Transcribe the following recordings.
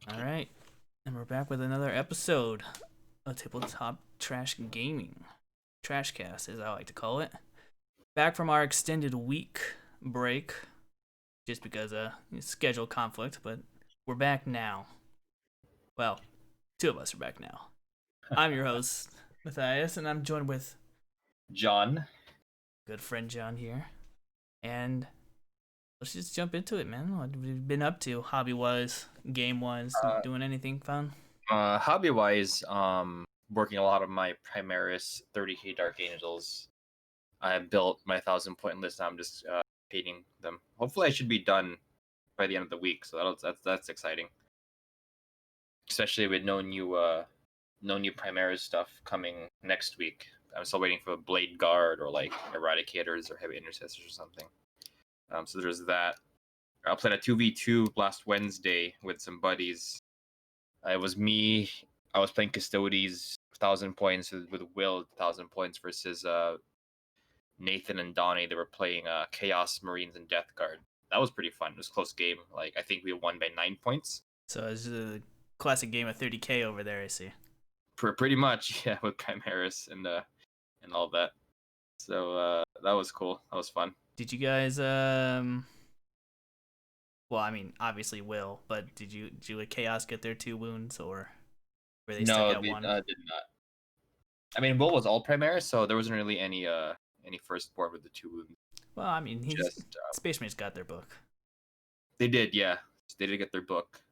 All right, and we're back with another episode of Tabletop Trash Gaming. Trashcast, as I like to call it. Back from our extended week break, just because of schedule conflict, but we're back now. Well, two of us are back now. I'm your host, Mathias, and I'm joined with John. good friend John here. And let's just jump into it, man. What have you been up to, hobby-wise, game-wise? Doing anything fun? Hobby-wise, working a lot of my Primaris 30k Dark Angels. I built my 1,000-point list. Now I'm just painting them. Hopefully, I should be done by the end of the week. So that's exciting. Especially with no new Primaris stuff coming next week. I'm still waiting for Blade Guard or like Eradicators or Heavy Intercessors or something. So there's that. I played a 2v2 last Wednesday with some buddies. It was me. I was playing Custodes, 1,000 points with Will, 1,000 points versus Nathan and Donnie. They were playing Chaos Marines and Death Guard. That was pretty fun. It was a close game. Like I think we won by 9 points. So it's a classic game of 30k over there, I see. Pretty much, yeah, with Chimeras and all that. So that was cool. That was fun. Did you guys well, I mean, obviously Will, but did you let Chaos get their 2 wounds, or were they stuck No, at they one? did not. I mean, Will was all Primaris, so there wasn't really any firstborn with the 2 wounds. Well, I mean, Just Space Marine's got their book. they did, yeah. They did get their book.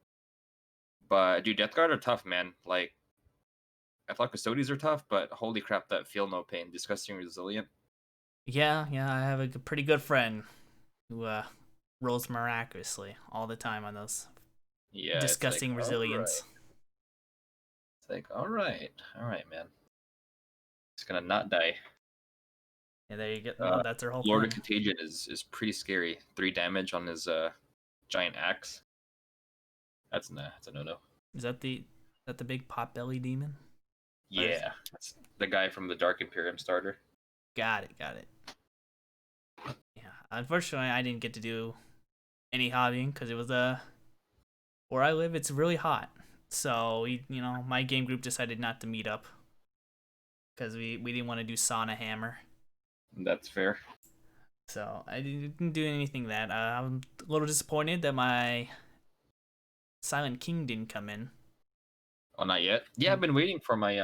But dude, Death Guard are tough, man. Like I thought Custodes are tough, but holy crap, that feel no pain, disgusting resilient. Yeah, I have a pretty good friend who rolls miraculously all the time on those Yeah, disgusting resilience. It's like, all right, man. It's gonna not die. Yeah, there you go. Well, that's their whole Lord thing. of Contagion is pretty scary. 3 damage on his giant axe. That's a no. Is that the big potbelly demon? Yeah, that's the guy from the Dark Imperium starter. Got it. Yeah, unfortunately, I didn't get to do any hobbying because it was where I live, it's really hot. So my game group decided not to meet up because we didn't want to do sauna hammer. That's fair. So I didn't do anything that. I'm a little disappointed that my Silent King didn't come in. Oh, not yet. Yeah, I've been waiting for my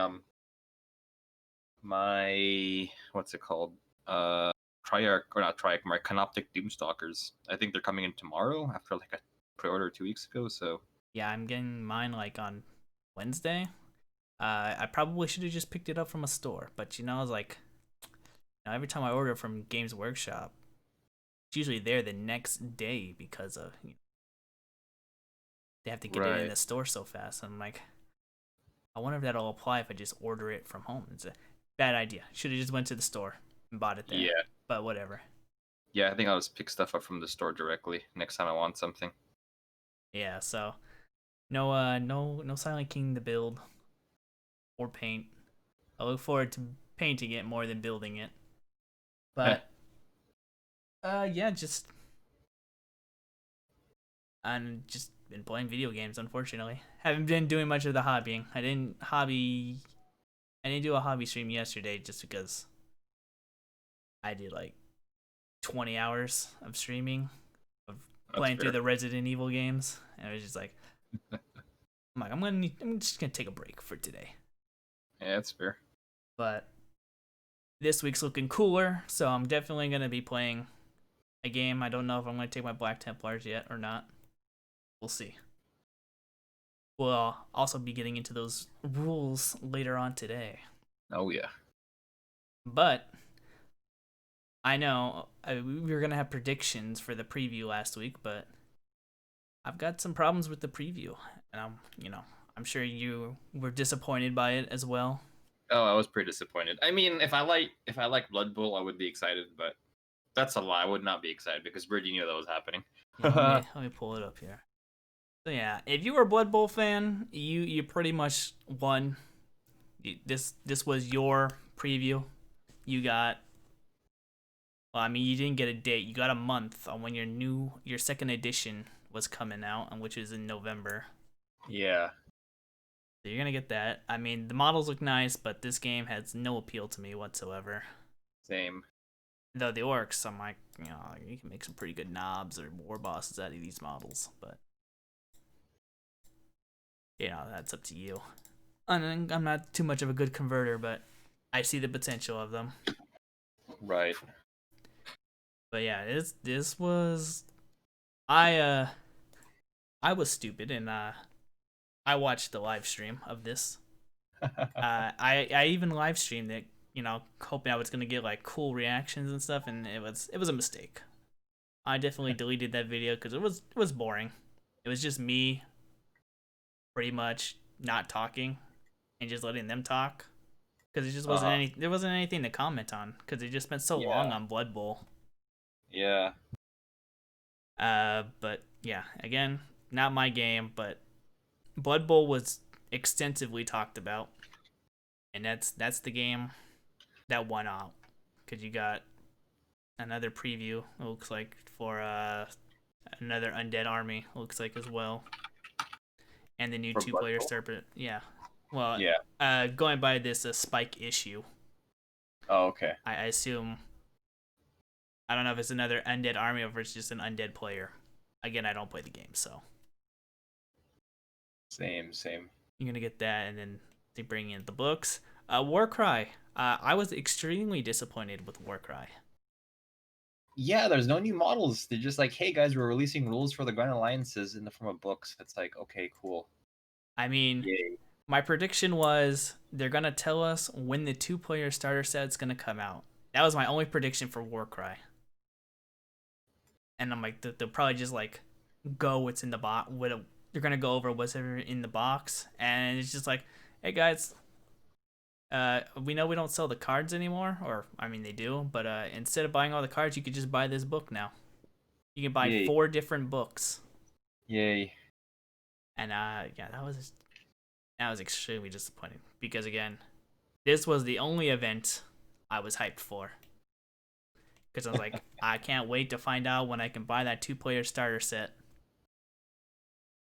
what's it called? Triarch, or not Triarch, my Canoptic Doomstalkers. I think they're coming in tomorrow after like a pre-order 2 weeks ago. So Yeah, I'm getting mine like on Wednesday. I probably should have just picked it up from a store, but I was like, every time I order from Games Workshop, it's usually there the next day because of they have to get it in the store so fast. And I'm like, I wonder if that'll apply if I just order it from home. It's a bad idea. Should have just went to the store and bought it there. Yeah. But whatever. Yeah, I think I'll just pick stuff up from the store directly next time I want something. Yeah, so no Silent King to build or paint. I look forward to painting it more than building it. But yeah, just I'm just been playing video games, unfortunately. Haven't been doing much of the hobbying. I didn't do a hobby stream yesterday just because I did like 20 hours of streaming of playing through the Resident Evil games, and I was just like, I'm just gonna take a break for today. Yeah, that's fair. But this week's looking cooler, so I'm definitely gonna be playing a game. I don't know if I'm gonna take my Black Templars yet or not. We'll see. We'll also be getting into those rules later on today. Oh yeah. But I know we were gonna have predictions for the preview last week, but I've got some problems with the preview, and I'm sure you were disappointed by it as well. Oh, I was pretty disappointed. I mean, if I like Blood Bowl, I would be excited, but that's a lie. I would not be excited because Birdie knew that was happening. Yeah, let me pull it up here. So yeah, if you were a Blood Bowl fan, you pretty much won. This was your preview. You got. Well, I mean, you didn't get a date. You got a month on when your second edition was coming out, and which is in November. Yeah. So you're gonna get that. I mean, the models look nice, but this game has no appeal to me whatsoever. Same. Though the orcs, I'm like, you can make some pretty good knobs or war bosses out of these models, but that's up to you. And I'm not too much of a good converter, but I see the potential of them. Right. But yeah, this was I was stupid and I watched the live stream of this. I even live streamed it, hoping I was gonna get like cool reactions and stuff, and it was a mistake. I definitely deleted that video because it was boring. It was just me, pretty much not talking, and just letting them talk. Because it just wasn't Uh-huh. there wasn't anything to comment on because they just spent so long Yeah. on Blood Bowl. Yeah. But yeah, again, not my game, but Blood Bowl was extensively talked about, and that's the game that won out because you got another preview. It looks like for another undead army. Looks like as well, and the new For Blood two-player Bowl? serpent. Yeah, well, Yeah. going by this spike issue, Oh, okay. I assume. I don't know if it's another undead army or if it's just an undead player. Again, I don't play the game, so Same, same. you're gonna get that, and then they bring in the books. Warcry. I was extremely disappointed with Warcry. Yeah, there's no new models. They're just like, hey guys, we're releasing rules for the Grand Alliances in the form of books. It's like, okay, cool. I mean, Yay. my prediction was they're gonna tell us when the two-player starter set's gonna come out. That was my only prediction for Warcry. And I'm like, they'll probably just like go what's in the box. They're gonna go over what's in the box, and it's just like, hey guys, we know we don't sell the cards anymore, or I mean they do, but instead of buying all the cards, you could just buy this book now. You can buy Yay. 4 different books, Yay. and yeah, that was extremely disappointing because again, this was the only event I was hyped for because I was like, I can't wait to find out when I can buy that two-player starter set,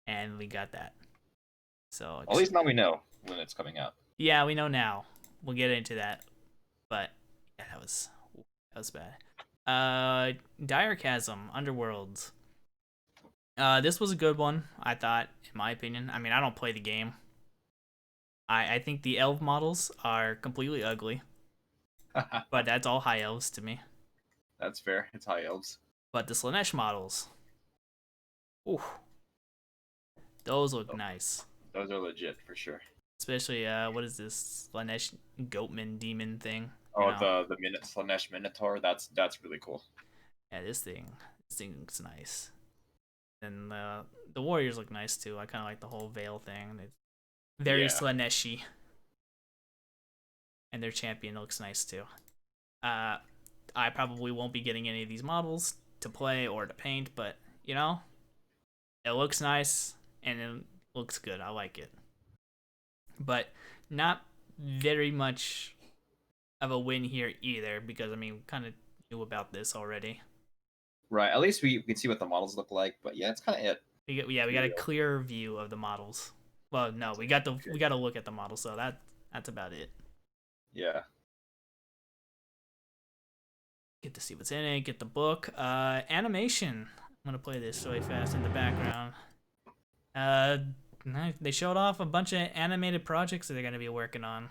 and we got that. So At least now we know when it's coming out. yeah, we know now. We'll get into that, but yeah, that was bad. Dire Chasm Underworld. This was a good one, I thought, in my opinion. I mean, I don't play the game. I think the elf models are completely ugly, but that's all high elves to me. That's fair. It's high elves. But the Slanesh models, ooh, those look Oh, nice. those are legit for sure. Especially what is this Slanesh Goatman demon thing? Oh, the Slanesh Minotaur. That's really cool. Yeah, this thing looks nice. And the warriors look nice too. I kind of like the whole veil thing. It's very Yeah. Slaneshi, and their champion looks nice too. I probably won't be getting any of these models to play or to paint, but it looks nice and it looks good. I like it, but not very much of a win here either because I mean, we kind of knew about this already. Right. At least we can see what the models look like. But yeah, it's kind of it. We got a clear view of the models. Well, no, we got to look at the models, so that's about it. Yeah. Get to see what's in it, get the book. Animation. I'm gonna play this really fast in the background. They showed off a bunch of animated projects that they're gonna be working on.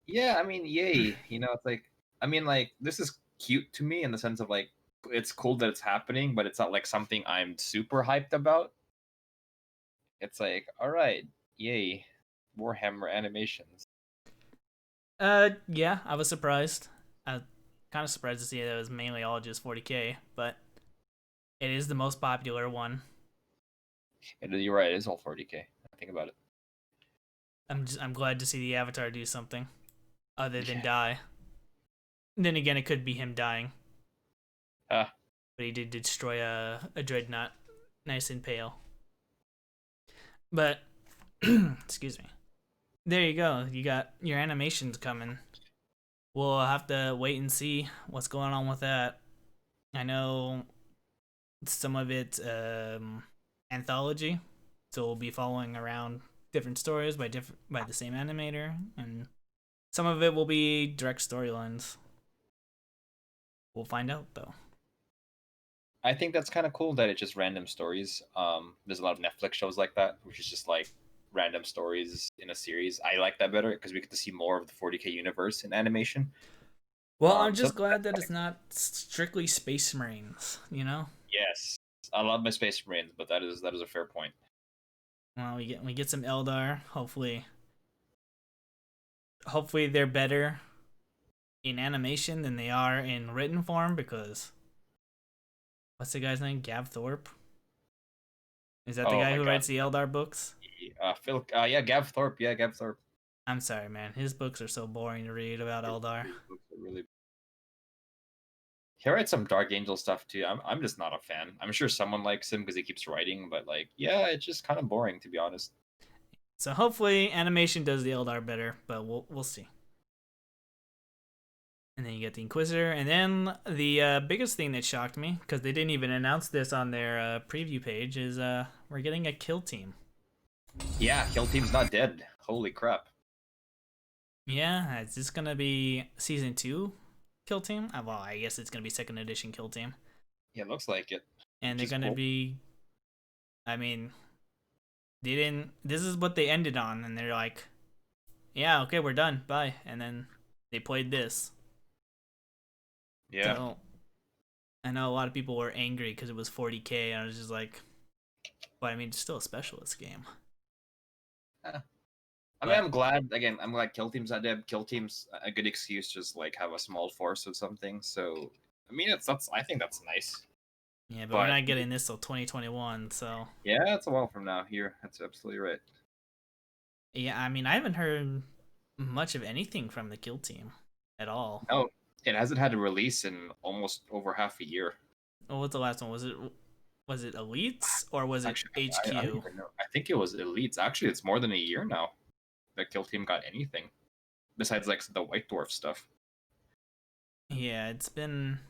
Yeah. I mean, yay. It's like, I mean, like, this is cute to me in the sense of like, it's cool that it's happening, but it's not like something I'm super hyped about. It's like, all right, yay, Warhammer animations. Yeah, I was surprised. I kind of surprised to see that it was mainly all just 40K, but it is the most popular one. And you're right, it is all 40K. Think about it. I'm glad to see the Avatar do something other than Yeah. die. Then again, it could be him dying. Ah, But he did destroy a dreadnought, nice and pale. But excuse me. There you go. You got your animations coming. We'll have to wait and see what's going on with that. I know some of it's anthology, So we'll be following around different stories by the same animator, and some of it will be direct storylines. We'll find out though. I think that's kind of cool that it's just random stories. There's a lot of Netflix shows like that, which is just like random stories in a series. I like that better because we get to see more of the 40K universe in animation. Well, I'm So just glad that it's not strictly Space Marines, you know? yes, I love my Space Marines, but that is a fair point. Well, we get some Eldar. Hopefully they're better in animation than they are in written form, because what's the guy's name? Gav Thorpe? Is that the Oh guy my who god, writes the Eldar books? Phil, yeah, Gav Thorpe, yeah, Gav Thorpe. I'm sorry, man. His books are so boring to read about Eldar. His books are really. He writes some Dark Angel stuff too. I'm just not a fan. I'm sure someone likes him because he keeps writing, but like, yeah, it's just kind of boring to be honest. So hopefully animation does the Eldar better, but we'll see. And then you get the Inquisitor, and then the biggest thing that shocked me, because they didn't even announce this on their preview page, is we're getting a kill team. Yeah, Kill Team's not dead. Holy crap. Yeah, is this gonna be season 2 kill team? Well, I guess it's gonna be second edition kill team, Yeah, it looks like it, and which they're is gonna cool. be. I mean, they didn't. This is what they ended on, and they're like, "Yeah, okay, we're done, bye." And then they played this. Yeah. So I know a lot of people were angry because it was 40K, and I was just like, "But I mean, it's still a specialist game." I mean, But I'm glad. Again, I'm glad Kill Team's not dead. Kill Team's a good excuse, just like have a small force of something. So, I mean, that's. I think that's nice. yeah, but we're But not getting this till 2021, so yeah, it's a while from now. Here, that's absolutely right. yeah. I mean, I haven't heard much of anything from the kill team at all. No, it hasn't had a release in almost over half a year. Well, what's the last one? Was it Elites or was it Actually, I don't HQ? even know. I think it was Elites. Actually, it's more than a year now that Kill Team got anything besides like the White Dwarf stuff. Yeah, it's been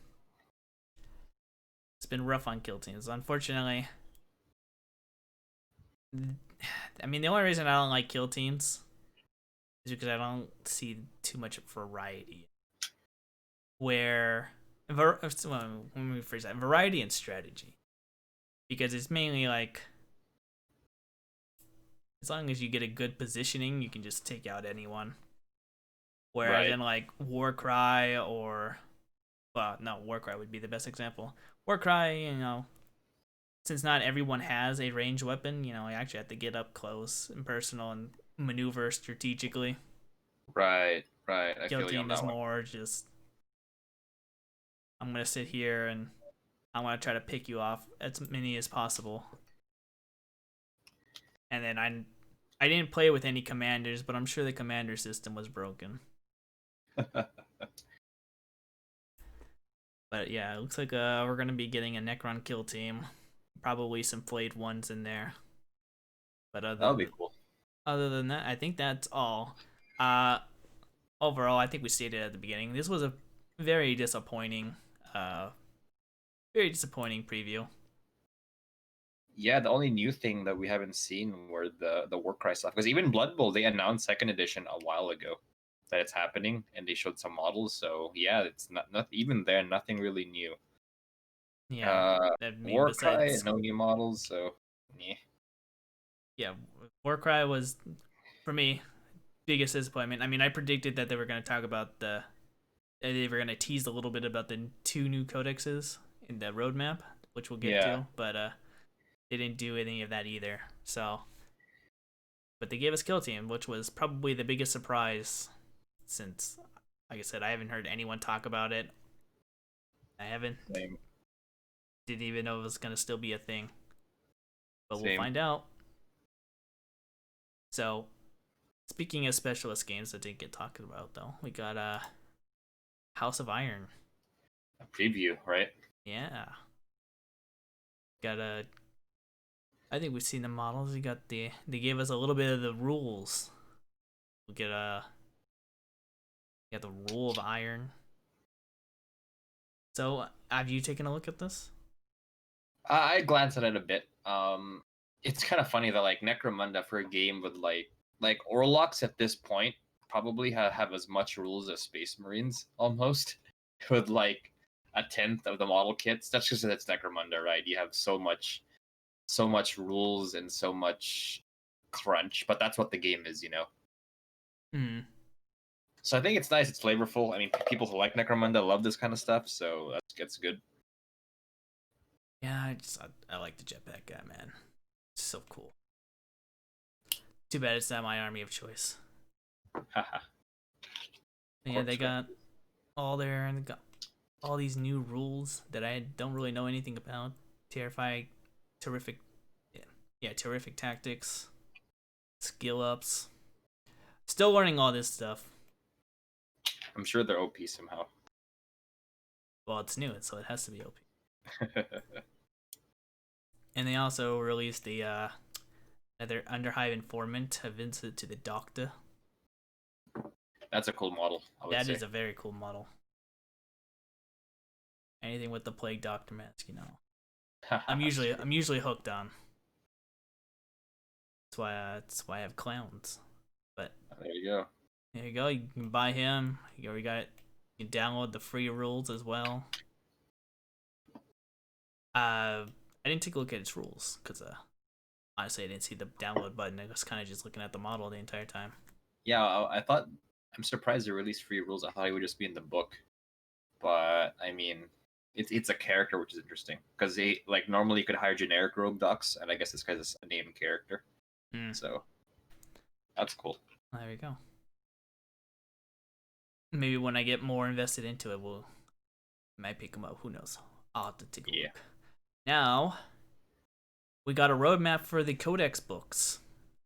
rough on kill teams. Unfortunately, I mean the only reason I don't like kill teams is because I don't see too much variety. Where well, let me rephrase that: variety and strategy, because it's mainly like as long as you get a good positioning, you can just take out anyone. Whereas Right. in like Warcry or well, no, Warcry would be the best example. Warcry, since not everyone has a ranged weapon, you actually have to get up close and personal and maneuver strategically. Right. Right. I Kill feel you on team that is one. more just I'm gonna sit here and I'm gonna try to pick you off as many as possible. And then I didn't play with any commanders, but I'm sure the commander system was broken. But yeah, it looks like we're gonna be getting a Necron kill team, probably some flayed ones in there. But That'll be cool. other than that, I think that's all. Uh, Overall, I think we stated at the beginning, this was a very disappointing, uh, very disappointing preview. Yeah, the only new thing that we haven't seen were the Warcry stuff. Because even Blood Bowl, they announced second edition a while ago that it's happening, and they showed some models. So yeah, it's not even there. Nothing really new. Yeah, Uh, I mean, Warcry, besides, no new models. So yeah, yeah, Warcry was for me biggest disappointment. I mean, I predicted that they were going to talk about they were going to tease a little bit about the two new codexes in the roadmap, which we'll get yeah, to, but they didn't do any of that either. So, but they gave us Kill Team, which was probably the biggest surprise since, like I said, I haven't heard anyone talk about it. I haven't same, didn't even know it was gonna still be a thing, but we'll same. find out. So, speaking of specialist games that didn't get talked about though, we got House of Iron. A preview, right? Yeah, got a. I think we've seen the models. You got they gave us a little bit of the rules. We get got the rule of Iron. So, have you taken a look at this? I glanced at it a bit. it's kind of funny that like Necromunda for a game with like Orlocks at this point probably have as much rules as Space Marines almost with like a tenth of the model kits. That's just it's Necromunda, right? You have so much rules and so much crunch, but that's what the game is, you know. Hmm. So I think it's nice. It's flavorful. I mean, people who like Necromunda love this kind of stuff, so that's good. Yeah, I like the jetpack guy, man. It's so cool. Too bad it's not my army of choice. Haha. Yeah, they got they got all these new rules that I don't really know anything about. Terrify, terrific, yeah, yeah, terrific tactics, skill ups. Still learning all this stuff. I'm sure they're OP somehow. Well, it's new, so it has to be OP. And they also released the another Underhive Informant, a visit to the Doctor. That's a cool model, I would That say. is a very cool model. Anything with the Plague Doctor mask, you know. I'm usually hooked on. That's why I have clowns. But There you go. there you go. You can buy him. You already got it. You can download the free rules as well. I didn't take a look at its rules because honestly I didn't see the download button. I was kind of just looking at the model the entire time. Yeah, I thought I'm surprised they released free rules. I thought it would just be in the book, but I mean, it's a character, which is interesting because they like normally you could hire generic rogue docs, and I guess this guy's a named character, Mm, so that's cool. there we go. Maybe when I get more invested into it, might pick him up. Who knows? I'll have to take a Yeah, look. Now we got a roadmap for the Codex books.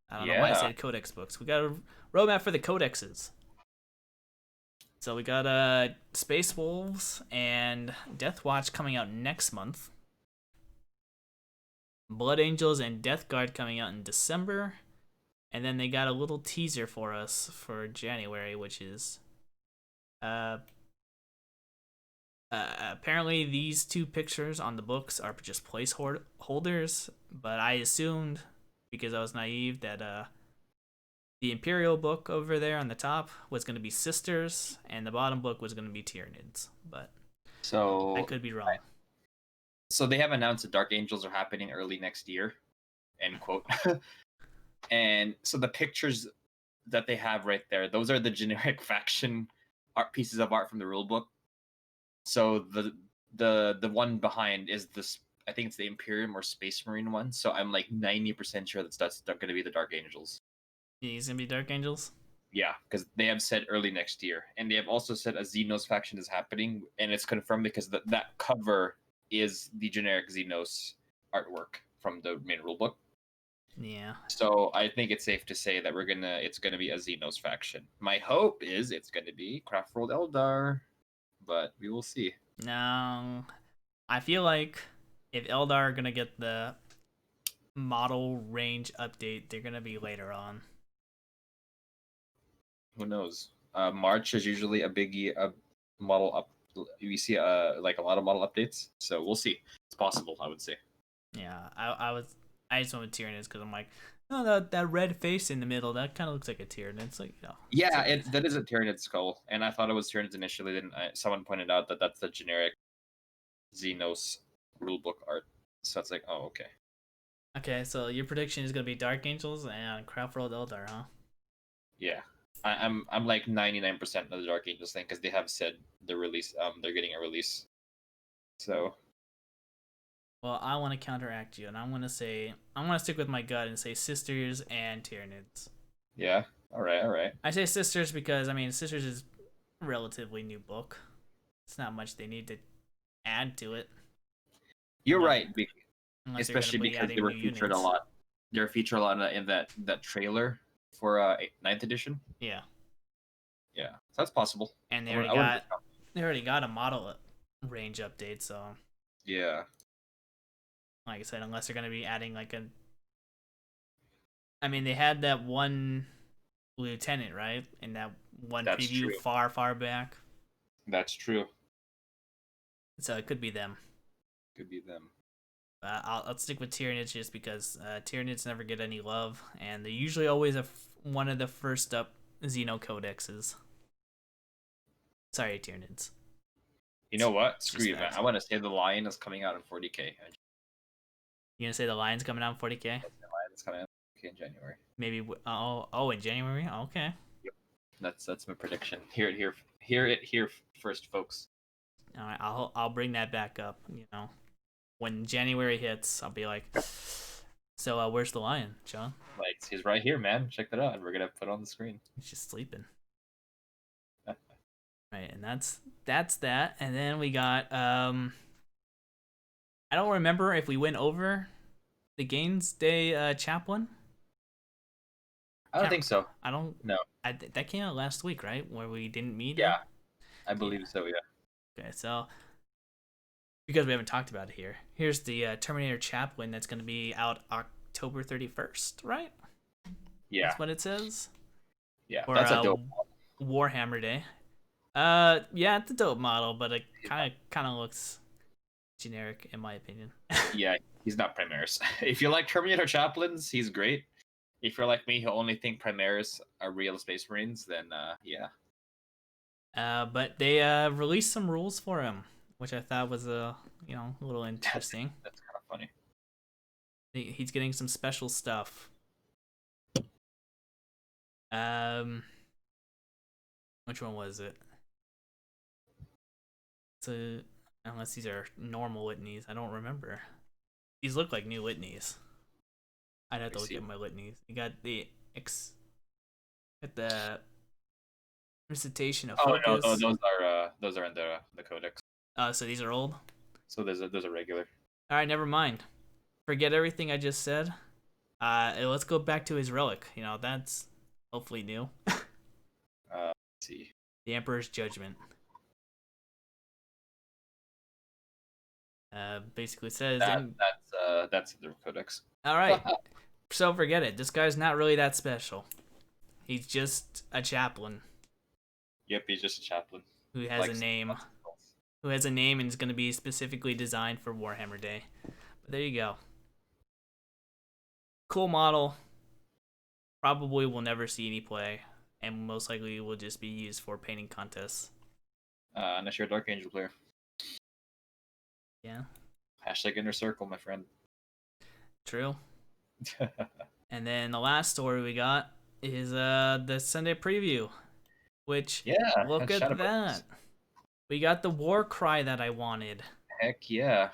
I don't know why I yeah. said Codex books. We got a roadmap for the Codexes. So we got Space Wolves and Death Watch coming out next month. Blood Angels and Death Guard coming out in December. And then they got a little teaser for us for January, which is uh, apparently these two pictures on the books are just placeholders, but I assumed because I was naive that the Imperial book over there on the top was going to be Sisters, and the bottom book was going to be Tyranids, but I So could be wrong. so they have announced that Dark Angels are happening early next year, end quote. And so the pictures that they have right there, those are the generic faction art pieces of art from the rule book. So the one behind is this. I think it's the Imperium or Space Marine one. So I'm like 90% sure that's going to be the Dark Angels. He's going to be Dark Angels? Yeah, because they have said early next year, and they have also said a Xenos faction is happening, and it's confirmed because that cover is the generic Xenos artwork from the main rulebook. Yeah. So I think it's safe to say that it's gonna be a Xenos faction. My hope is it's gonna be Craftworld Eldar, but we will see. No. I feel like if Eldar are going to get the model range update, they're going to be later on. Who knows? March is usually a biggie, a model up. We see like a lot of model updates, so we'll see. It's possible, I would say. Yeah, I just went with Tyranids because I'm like, oh, that red face in the middle, that kind of looks like a Tyranid. It's like, oh, Yeah, that is a Tyranid skull, and I thought it was Tyranids initially. Then someone pointed out that that's the generic Xenos rulebook art. So it's like, oh, okay. Okay, so your prediction is gonna be Dark Angels and Craftworld Eldar, huh? Yeah, I'm like 99% of the Dark Angels thing because they have said the release. They're getting a release. So Well, I want to counteract you, and I'm gonna stick with my gut and say Sisters and Tyranids. yeah, all right, all right. I say Sisters because I mean Sisters is a relatively new book. It's not much they need to add to it, You're unless right, you're gonna especially be because they adding were new featured a units. lot. They were featured a lot in that trailer for ninth edition. Yeah, Yeah, so that's possible. and I wouldn't discount. they already got a model range update, so Yeah, like I said, unless they're gonna be adding like a, I mean they had that one lieutenant right in that one that's preview true. far back, That's true. so it could be them. Could be them. I'll stick with Tyranids just because Tyranids never get any love, and they're usually always one of the first up Xeno codexes. Sorry, Tyranids. You know what? It's Screw just you, man. facts. I want to say the Lion is coming out in 40k. You gonna say the Lion's coming out in 40k? The Lion is coming out in January. Maybe. Oh, in January. Oh, okay. Yep. That's my prediction. Hear it here first, folks. All right. I'll bring that back up. You know, when January hits, I'll be like, so where's the Lion, John? Like he's right here, man. Check that out. We're gonna put it on the screen. He's just sleeping. Right, and that's that. And then we got I don't remember if we went over the Games Day Chaplin. I don't think so. I don't. No. That came out last week, right? Where we didn't meet. Yeah, I believe so. Yeah. Okay, so because we haven't talked about it here, here's the Terminator Chaplin that's going to be out October 31st, right? Yeah. That's what it says. Yeah. Or, That's a dope. Warhammer Day. Yeah, it's a dope model, but it kind of looks generic in my opinion. Yeah, he's not Primaris. If you like Terminator Chaplins, he's great. If you're like me, who only think Primaris are real Space Marines, then yeah. But they released some rules for him, which I thought was a little interesting. That's kind of funny. He's getting some special stuff. Which one was it? Unless these are normal litanies, I don't remember. These look like new litanies. I'd have to look at my litanies. You got the recitation of focus. Oh no, those are in the Codex. So these are old. So there's a regular. All right, never mind. Forget everything I just said. Let's go back to his relic. That's hopefully new. Let's see. The Emperor's Judgment. Basically says that's the Codex. All right. So forget it. This guy's not really that special. He's just a chaplain. Yep, he's just a chaplain. Who has a name. Who has a name and is going to be specifically designed for Warhammer Day. But there you go. Cool model. Probably will never see any play. And most likely will just be used for painting contests. Unless you're a Dark Angel player. Yeah. Hashtag inner circle, my friend. True. And then the last story we got is the Sunday preview. Which, look at that. We got the war cry that I wanted. Heck yeah.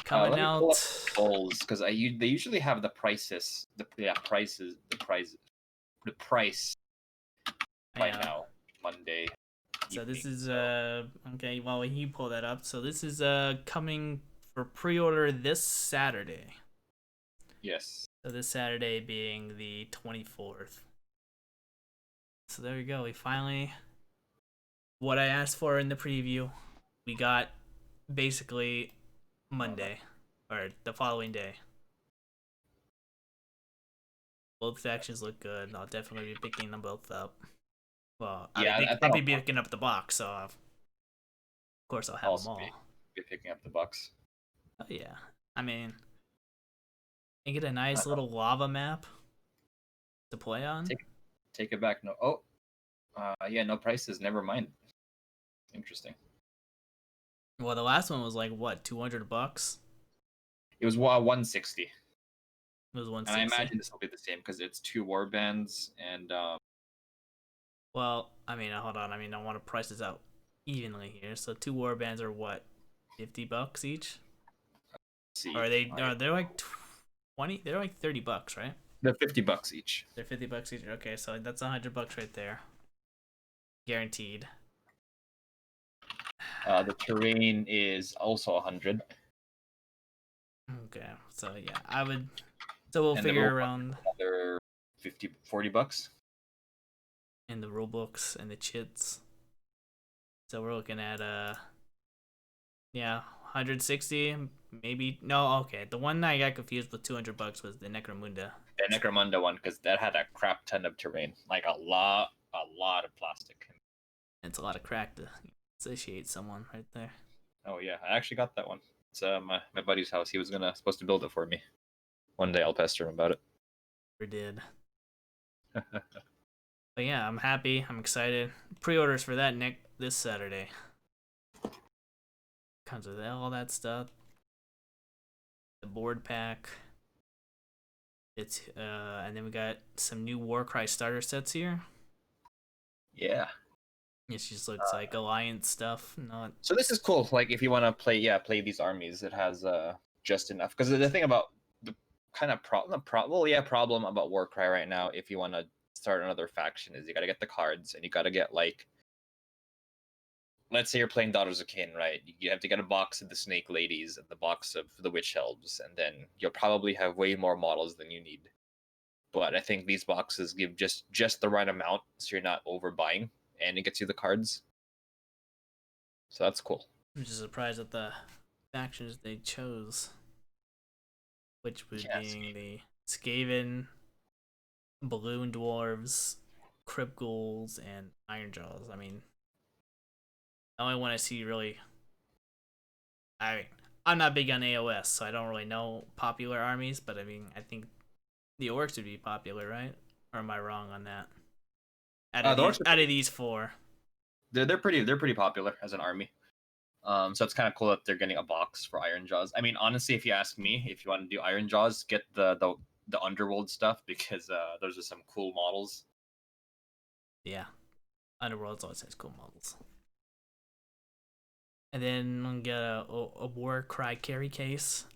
Coming out. Because they usually have the prices. The price by now, Monday. So this is okay. Well, he pulled that up. So this is coming for pre-order this Saturday. Yes. So this Saturday being the 24th. So there we go. We finally, what I asked for in the preview, we got basically Monday or the following day. Both factions look good. I'll definitely be picking them both up. Well, yeah, I'll be picking up the box, so of course I'll have them all. Be picking up the box. Oh yeah, I mean, and get a nice little lava map to play on. Take it back. No, yeah, no prices. Never mind. Interesting. Well, the last one was like what, $200? It was 160. It was 160. And I imagine this will be the same because it's 2 war bands and. Well, I mean, hold on. I mean, I want to price this out evenly here. So 2 war bands are what, $50 each? See, or they're like 20? They're like $30, right? They're $50 each. They're $50 each. Okay, so that's $100 right there, guaranteed. The terrain is also 100. Okay, so yeah, I would. So we'll figure around another $40. In the rule books and the chits. So we're looking at 160, maybe. No, okay. The one I got confused with $200 was the Necromunda. The Necromunda one, because that had a crap ton of terrain, like a lot of plastic. It's a lot of crack to satiate someone right there. Oh yeah, I actually got that one. It's my buddy's house. He was supposed to build it for me. One day I'll pester him about it. We did. But yeah, I'm happy. I'm excited. Pre-orders for that this Saturday. Comes with all that stuff. The board pack. It's and then we got some new Warcry starter sets here. Yeah. It just looks like Alliance stuff, not. So this is cool. Like if you want to play these armies, it has just enough. Because the thing about the kind of problem about Warcry right now, if you want to start another faction, is you got to get the cards and you got to get like, let's say you're playing Daughters of Cain, right? You have to get a box of the Snake Ladies and the box of the Witch Elves, and then you'll probably have way more models than you need. But I think these boxes give just the right amount, so you're not overbuying, and it gets you the cards. So that's cool. I'm just surprised at the factions they chose, which would be the Skaven, Balloon Dwarves, Crypt Ghouls, and Iron Jaws. I mean, the only one I see really. I'm not big on AOS, so I don't really know popular armies, but I mean, I think the Orcs would be popular, right? Or am I wrong on that? Out of these four, they're pretty popular as an army. So it's kind of cool that they're getting a box for Iron Jaws. I mean, honestly, if you ask me, if you want to do Iron Jaws, get the Underworld stuff, because those are some cool models. Yeah, Underworld always has cool models. And then get a Warcry carry case.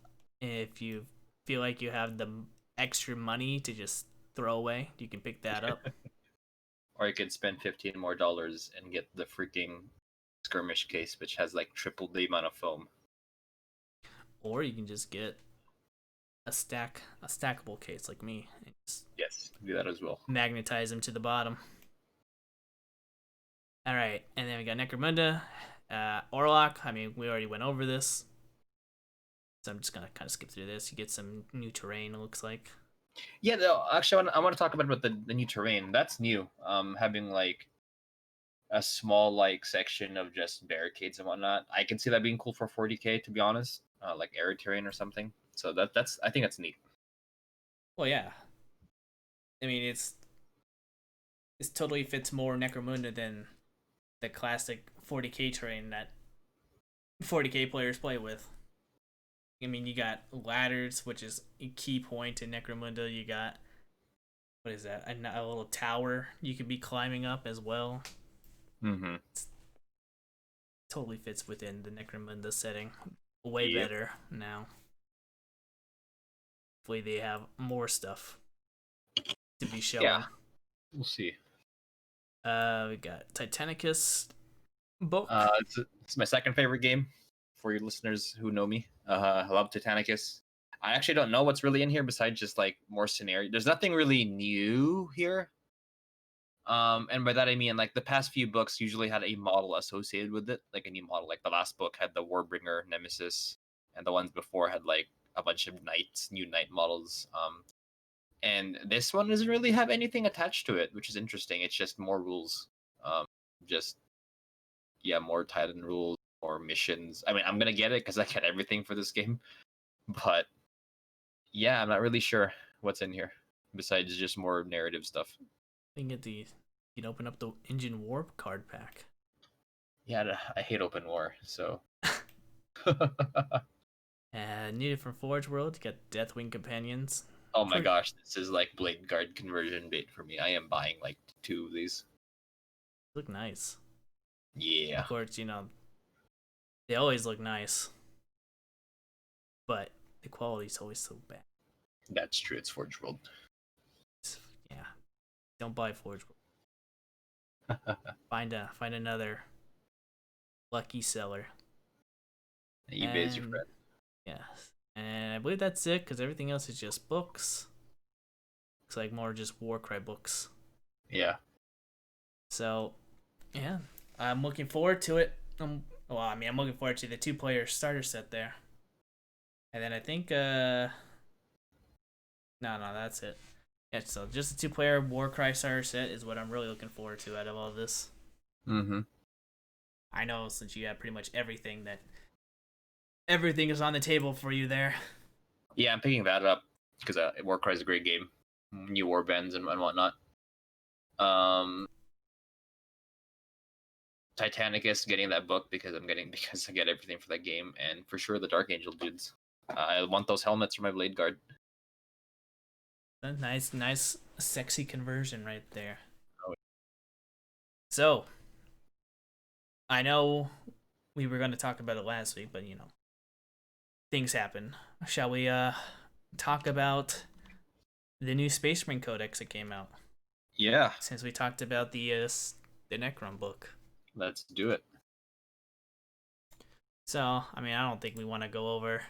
If you feel like you have the extra money to just throw away, you can pick that up. Or you could spend $15 more and get the freaking skirmish case, which has like triple the amount of foam. Or you can just get a stackable case like me. And just yes, do that as well. Magnetize them to the bottom. All right, and then we got Necromunda, Orlok. I mean, we already went over this, so I'm just gonna kind of skip through this. You get some new terrain. It looks like. Yeah, actually, I want to talk about the new terrain. That's new. Having like a small like section of just barricades and whatnot. I can see that being cool for 40k, to be honest. Like arid terrain or something. So that's I think that's neat. Well, yeah. I mean, it's totally fits more Necromunda than the classic 40k terrain that 40k players play with. I mean, you got ladders, which is a key point in Necromunda. You got, what is that? A little tower you could be climbing up as well. Mm-hmm. Totally fits within the Necromunda setting. Way better now. Hopefully they have more stuff to be shown. Yeah, we'll see. We got Titanicus book. It's my second favorite game. For your listeners who know me, I love Titanicus. I actually don't know what's really in here besides just like more scenario. There's nothing really new here. And by that I mean like the past few books usually had a model associated with it, like a new model. Like the last book had the Warbringer Nemesis, and the ones before had like a bunch of knights, new knight models. And this one doesn't really have anything attached to it, which is interesting. It's just more rules. Just more Titan rules, more missions. I mean, I'm gonna get it because I get everything for this game, but yeah, I'm not really sure what's in here besides just more narrative stuff. You can open up the Engine Warp card pack. Yeah, I hate open war, so. Needed from Forge World, you got Deathwing Companions. Oh my gosh, this is like Blade Guard conversion bait for me. I am buying like 2 of these. Look nice. Yeah. Of course, they always look nice, but the quality's always so bad. That's true. It's Forge World. Yeah, don't buy Forge World. Find another lucky seller. eBay is your friend. Yes, and I believe that's it because everything else is just books. Looks like more just Warcry books. Yeah. So, yeah, I'm looking forward to it. I'm looking forward to the 2-player starter set there. And then I think, no, that's it. Yeah, so just the 2-player Warcry starter set is what I'm really looking forward to out of all this. Mm-hmm. I know since you have pretty much everything that everything is on the table for you there. Yeah, I'm picking that up because Warcry is a great game. New warbands and whatnot. Titanicus, getting that book because I get everything for that game, and for sure the Dark Angel dudes. I want those helmets for my Blade Guard. A nice, sexy conversion right there. Oh. So, I know we were going to talk about it last week, but things happen. Shall we talk about the new Space Marine Codex that came out? Yeah, Since we talked about the Necron book. let's do it. So, I mean, I don't think we want to go over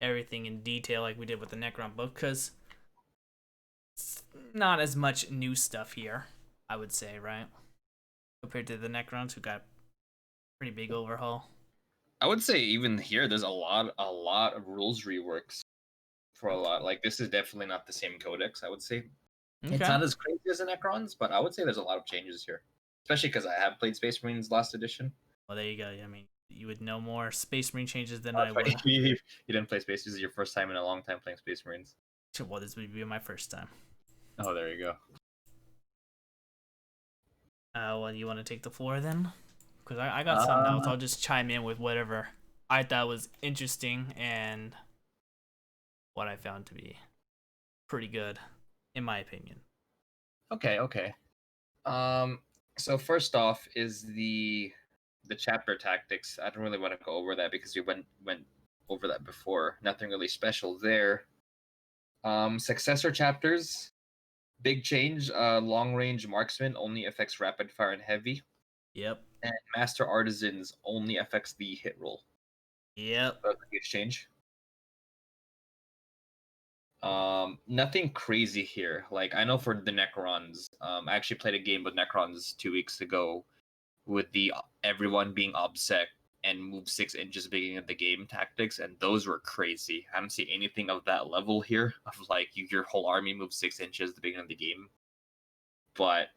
everything in detail like we did with the Necron book, because it's not as much new stuff here, I would say, right? Compared to the Necrons, who got pretty big overhaul. I would say even here, there's a lot of rules reworks for a lot. Like this is definitely not the same codex. I would say Okay. it's not as crazy as the Necrons, but I would say there's a lot of changes here, especially because I have played Space Marines last edition. Well, there you go. I mean, you would know more Space Marine changes than I would. You didn't play Space. This is your first time in a long time playing Space Marines. Well, this would be my first time. Oh, there you go. Well, you want to take the floor then? Because I got some notes. I'll just chime in with whatever I thought was interesting and what I found to be pretty good, in my opinion. Okay. So first off is the chapter tactics. I don't really want to go over that because we went over that before. Nothing really special there. Successor chapters, big change. Long range marksman only affects rapid fire and heavy. Yep. And master artisans only affects the hit roll. Yep. That's a huge change. Nothing crazy here. Like I know for the Necrons, I actually played a game with Necrons 2 weeks ago with the everyone being obsec and move 6 inches beginning of the game tactics, and those were crazy. I don't see anything of that level here of like your whole army moves 6 inches at the beginning of the game. But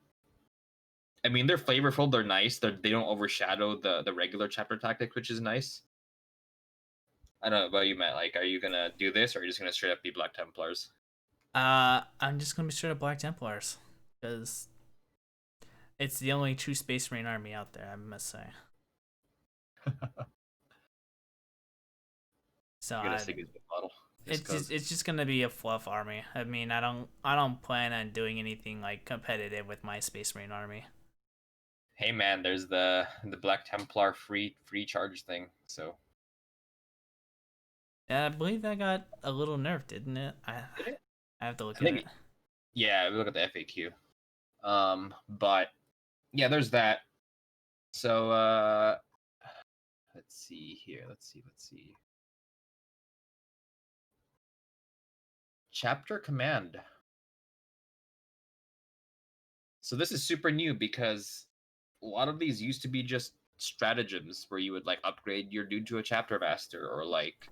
I mean, they're flavorful, they're nice, they don't overshadow the regular chapter tactics, which is nice. I don't know about you, Matt. Like, are you gonna do this, or are you just gonna straight up be Black Templars? I'm just gonna be straight up Black Templars, because it's the only true Space Marine army out there, I must say. So Model. It's just gonna be a fluff army. I mean, I don't plan on doing anything like competitive with my Space Marine army. Hey man, there's the Black Templar free charge thing. So Yeah, I believe that got a little nerfed, didn't it? did it? I have to look I at think it. yeah, we look at the FAQ. But yeah, there's that. So let's see here. Let's see. Chapter command. So this is super new because a lot of these used to be just stratagems where you would like upgrade your dude to a chapter master or like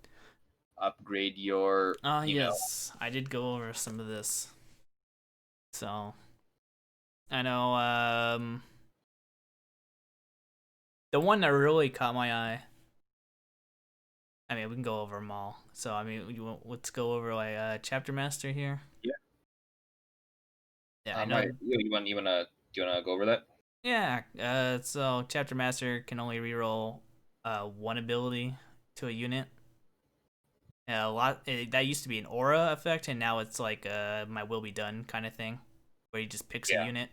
upgrade your Yes, I did go over some of this. So I know the one that really caught my eye. I mean, we can go over them all. So I mean, let's go over like chapter master here. Yeah. Yeah, I know. Right. You wanna do you wanna go over that? Yeah. So chapter master can only reroll one ability to a unit. That used to be an aura effect, and now it's like my will be done kind of thing, where he just picks a unit.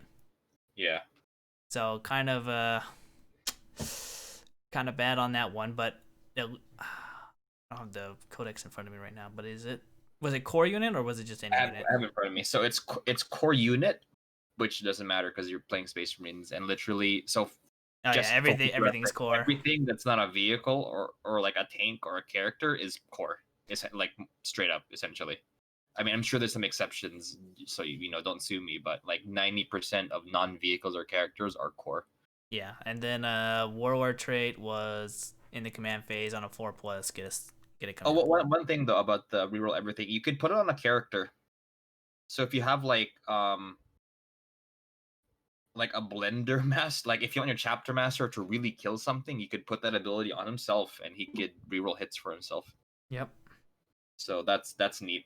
Yeah. So kind of bad on that one, but I don't have the codex in front of me right now. But was it core unit or was it just any unit? I have it in front of me. So it's core unit, which doesn't matter because you're playing Space Marines, and literally everything's core. Everything that's not a vehicle or like a tank or a character is core. It's like straight up, essentially. I mean, I'm sure there's some exceptions, so don't sue me, but like 90% of non-vehicles or characters are core. Yeah, and then warlord trait was in the command phase on a 4+, get a command. Oh, one thing though about the reroll everything, you could put it on a character. So if you have like like a blender master. Like if you want your chapter master to really kill something, you could put that ability on himself, and he could reroll hits for himself. Yep. So that's neat.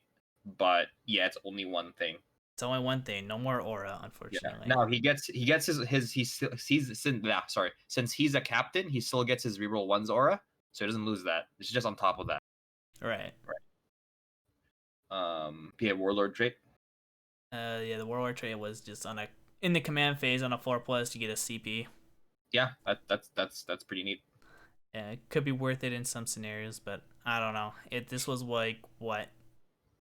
But yeah, it's only one thing. It's only one thing. No more aura, Yeah. unfortunately. Now he gets his he still sees since he's a captain, he still gets his reroll ones aura, so he doesn't lose that. It's just on top of that. Right. Yeah, warlord trait. Yeah, the warlord trait was just on a in the command phase on a 4+, you get a CP. Yeah, that's pretty neat. Yeah, it could be worth it in some scenarios, but I don't know. This was like what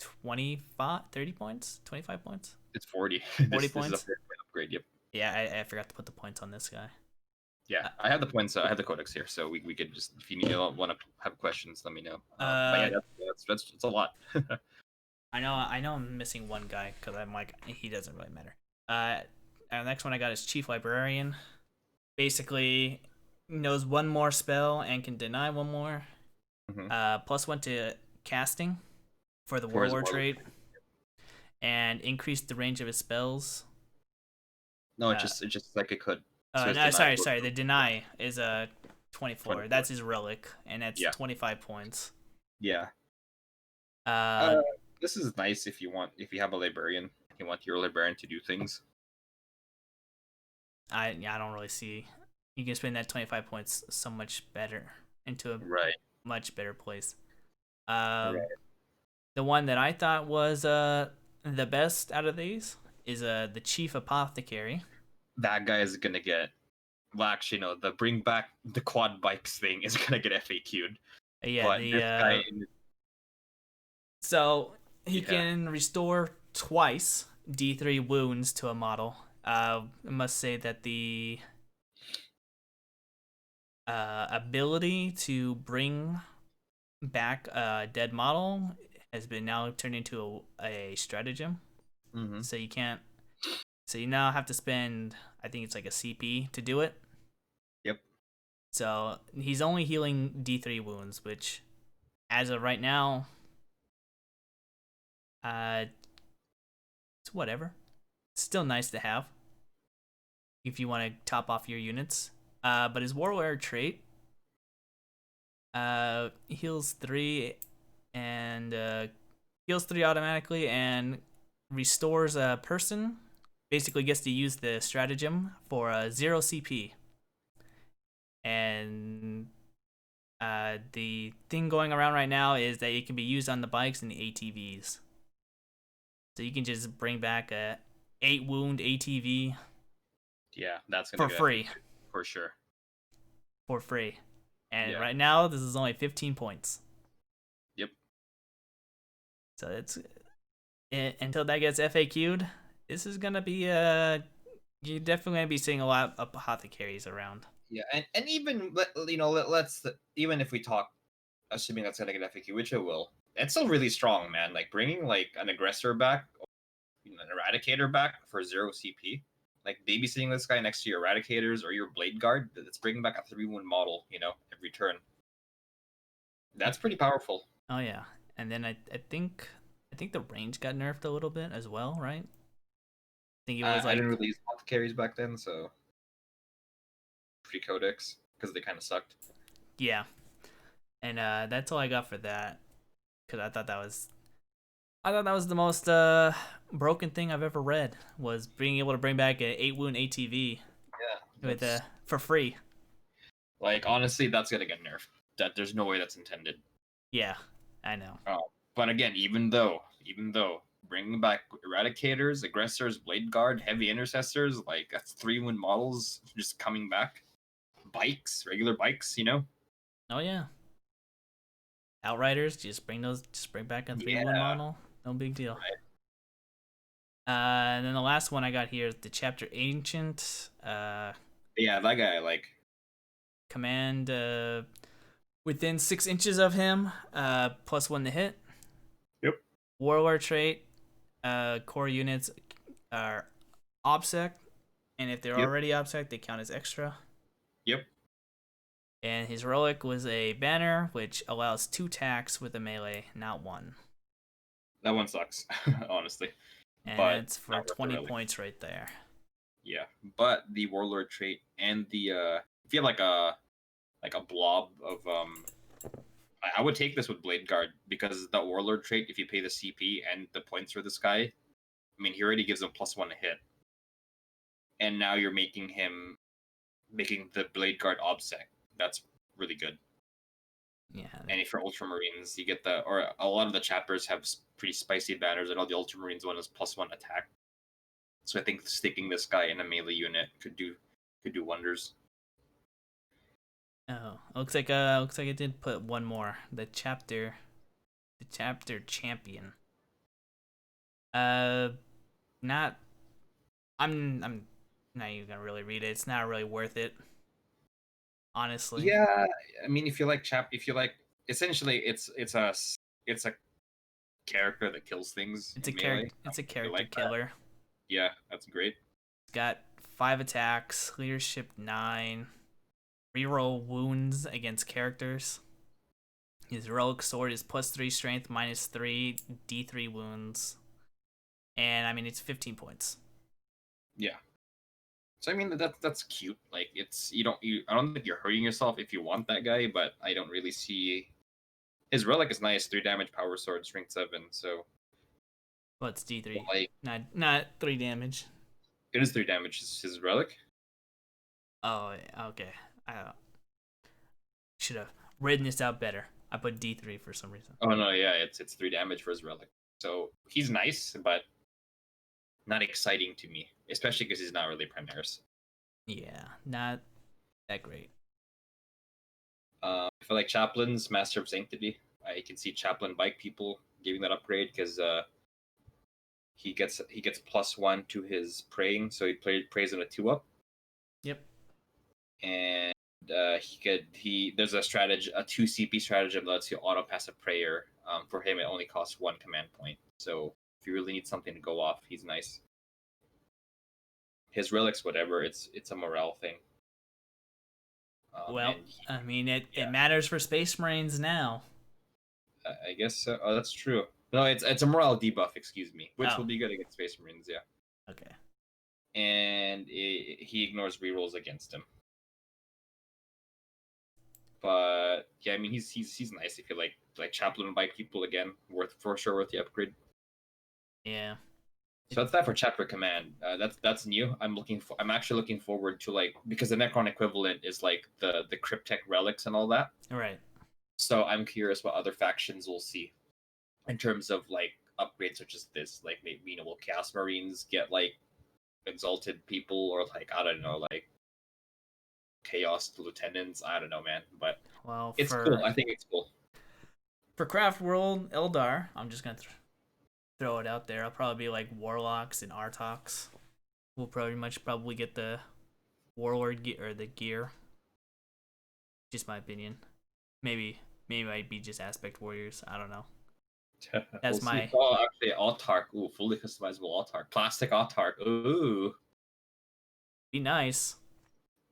25, 30 points, 25 points, It's 40. 40 This is a points. 4-point upgrade. Yep. Yeah, I forgot to put the points on this guy. Yeah, I have the points. I have the codex here, so we could just if you want to have questions, let me know. But yeah, that's a lot. I know I'm missing one guy because I'm like he doesn't really matter. The next one I got is Chief Librarian. Basically, knows one more spell and can deny one more. +1 to casting for the warlord trait, and increase the range of his spells. No, it's just like it could. So No, sorry. The deny is a 24. 24. That's his relic, and that's 25 points. Yeah. This is nice if you have a librarian, you want your librarian to do things. I don't really see you can spend that 25 points so much better into a much better place. The one that I thought was the best out of these is the Chief Apothecary. That guy is gonna get. Well, actually, no. The bring back the quad bikes thing is gonna get FAQ'd. Yeah, but this guy. So he can restore twice D3 wounds to a model. I must say that the ability to bring back a dead model has been now turned into a stratagem. So you can't. So you now have to spend, I think it's like a CP to do it. Yep. So he's only healing D3 wounds, which, as of right now, it's whatever. It's still nice to have if you want to top off your units. But his warlord trait heals 3 and heals 3 automatically and restores a person. Basically gets to use the stratagem for 0 CP. And the thing going around right now is that it can be used on the bikes and the ATVs. So you can just bring back a 8 wound ATV. Yeah, that's gonna for free. For sure. For free. And right now this is only 15 points. Yep. So it's until that gets FAQ'd, this is gonna be you're definitely gonna be seeing a lot of apothecaries around. Yeah, and even let's even if we talk, assuming that's gonna get FAQ, which it will, it's still really strong, man. Like bringing like an aggressor back, an eradicator back for 0 CP, like babysitting this guy next to your eradicators or your blade guard, that's bringing back a 3-1 model, every turn. That's pretty powerful. Oh yeah, and then I think the range got nerfed a little bit as well, right? I think it was I didn't really use apothecaries back then, so pre-codex because they kind of sucked. Yeah, and that's all I got for that because I thought that was the most broken thing I've ever read, was being able to bring back an 8 wound ATV. Yeah, with for free. Like honestly, that's gonna get nerfed. That there's no way that's intended. Yeah, I know. But again, even though bringing back eradicators, aggressors, blade guard, heavy intercessors, like that's 3-1 models just coming back. Bikes, regular bikes, Oh yeah. Outriders, just bring back a 3-1 model. No big deal. Right. And then the last one I got here is the Chapter Ancient. Yeah, that guy I like. Command within 6 inches of him, +1 to hit. Yep. Warlord trait, core units are OBSEC, and if they're already OBSEC, they count as extra. Yep. And his relic was a banner, which allows 2 attacks with a melee, not 1. That one sucks, honestly. And but it's for 20 points right there. Yeah, but the warlord trait and the if you have like a blob of I would take this with Blade Guard because the warlord trait, if you pay the CP and the points for this guy, I mean he already gives him +1 to hit, and now you're making the Blade Guard obsec. That's really good. Yeah. And if you're Ultramarines, you get or a lot of the chapters have pretty spicy banners, and all the Ultramarines one is +1 attack. So I think sticking this guy in a melee unit could do wonders. Oh, looks like it did put one more. The chapter champion. Uh, not. I'm not even gonna really read it. It's not really worth it, honestly. Yeah, I mean, if you like essentially, it's a character that kills things. It's a In character. melee. It's a If you character like that. killer. Yeah, that's great. It's got 5 attacks, leadership 9, reroll wounds against characters. His heroic sword is +3 strength, -3 D3 wounds, and I mean it's 15 points. Yeah. So I mean that's cute. Like I don't think you're hurting yourself if you want that guy, but I don't really see his relic is nice, 3 damage power sword, strength 7. So Well, it's D3, like not 3 damage. it is 3 damage. His relic. Oh, okay. I should have written this out better. I put D3 for some reason. Oh no, yeah, it's 3 damage for his relic. So he's nice, but not exciting to me, especially because he's not really Primaris. Yeah, not that great. I feel like Chaplin's Master of Sanctity. I can see Chaplin bike people giving that upgrade because he gets +1 to his praying, so prays in a 2-up. Yep. And there's a 2 CP stratagem that lets you auto pass a prayer. For him, it only costs 1 command point. So if you really need something to go off, he's nice. His relics, whatever, it's a morale thing. Well, I mean it matters for Space Marines now. I guess so. Oh, that's true. No, it's a morale debuff. Excuse me, which will be good against Space Marines. Yeah. Okay. And he ignores rerolls against him. But yeah, I mean he's nice if you like Chaplin bike people again. For sure worth the upgrade. Yeah. So that's that for chapter command. That's new. I'm actually looking forward to because the Necron equivalent is like the Cryptek relics and all that. Right. So I'm curious what other factions we'll see in terms of upgrades such as this. Like maybe will Chaos Marines get exalted people, or I don't know, Chaos Lieutenants? I don't know, man. But it's cool. I think it's cool. For Craft World Eldar, I'm just gonna throw it out there. I'll probably be like Warlocks and Artox. We'll probably get the Warlord or the gear. Just my opinion. Maybe might be just Aspect Warriors. I don't know. That's we'll see. Oh, actually, Autark. Ooh, fully customizable Autark. Plastic Autark. Ooh. Be nice.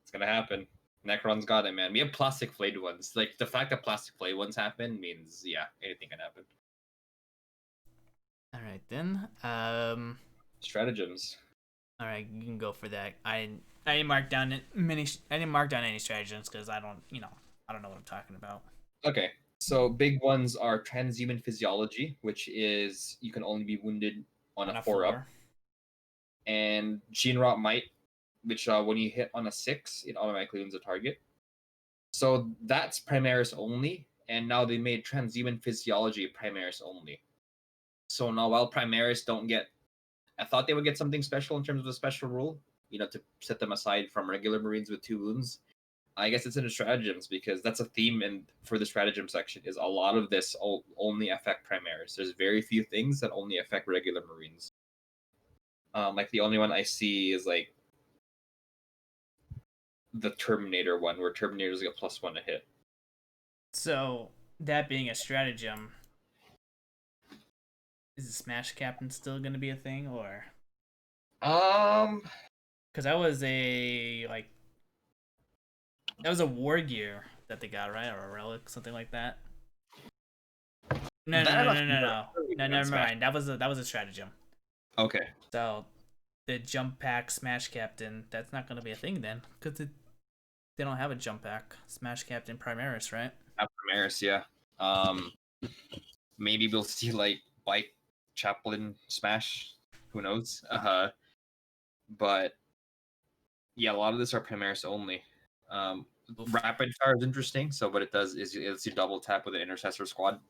It's gonna happen. Necron's got it, man. We have plastic flayed ones. Like the fact that plastic flayed ones happen means anything can happen. All right then. Stratagems. All right, you can go for that. I didn't mark down any stratagems because I don't know what I'm talking about. Okay, so big ones are transhuman physiology, which is you can only be wounded on a 4-up, and gene rot might, which when you hit on a 6, it automatically wounds a target. So that's Primaris only, and now they made transhuman physiology Primaris only. So now while Primaris don't get, I thought they would get something special in terms of a special rule, to set them aside from regular Marines with 2 wounds. I guess it's in the stratagems because that's a theme, and for the stratagem section is a lot of this only affect Primaris. There's very few things that only affect regular Marines. The only one I see is the Terminator one, where Terminators get +1 to hit. So that being a stratagem, is the Smash Captain still going to be a thing, or? Because that was a war gear that they got, right, or a relic, something like that. No, never mind. That was a stratagem. Okay. So the jump pack Smash Captain, that's not going to be a thing then, because they don't have a jump pack Smash Captain Primaris, right? At Primaris, yeah. Um, maybe we'll see like Bike Chaplin Smash. Who knows? But yeah, a lot of this are Primaris only. Oof. Rapid fire is interesting. So what it does is it's you double tap with an intercessor squad.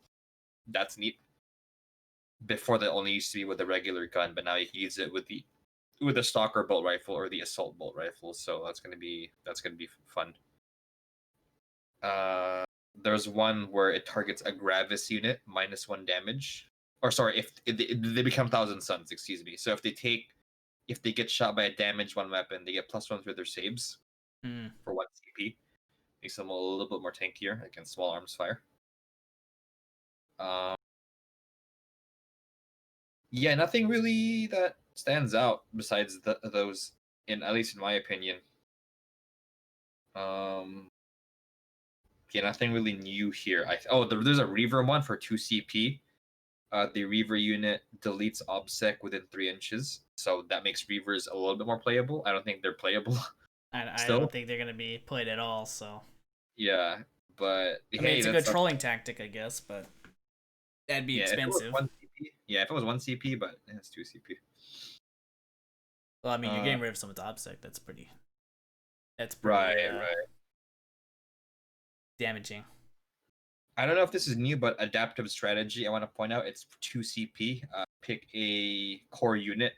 That's neat. Before that only used to be with the regular gun, but now you can use it with the stalker bolt rifle or the assault bolt rifle. So that's gonna be fun. Uh, there's one where it targets a Gravis unit -1 damage. Or sorry, if they become Thousand Suns, excuse me. So if they get shot by a damaged one weapon, they get +1 through their saves for 1 CP. Makes them a little bit more tankier against small arms fire. Yeah, nothing really that stands out besides those, in at least in my opinion. Yeah, nothing really new here. There's a Reaver one for 2 CP. The Reaver unit deletes OBSEC within 3 inches, so that makes Reavers a little bit more playable. I don't think they're playable I still. don't think they're going to be played at all, so. Yeah, but I mean, hey, it's a good trolling tactic, I guess, but that'd be yeah. If it was expensive. 1 CP, yeah, if it was 1 CP, but it's 2 CP. Well, I mean, you're getting rid of someone's obsec. That's pretty Right, right. damaging. I don't know if this is new, but adaptive strategy. I want to point out it's 2 CP. Pick a core unit,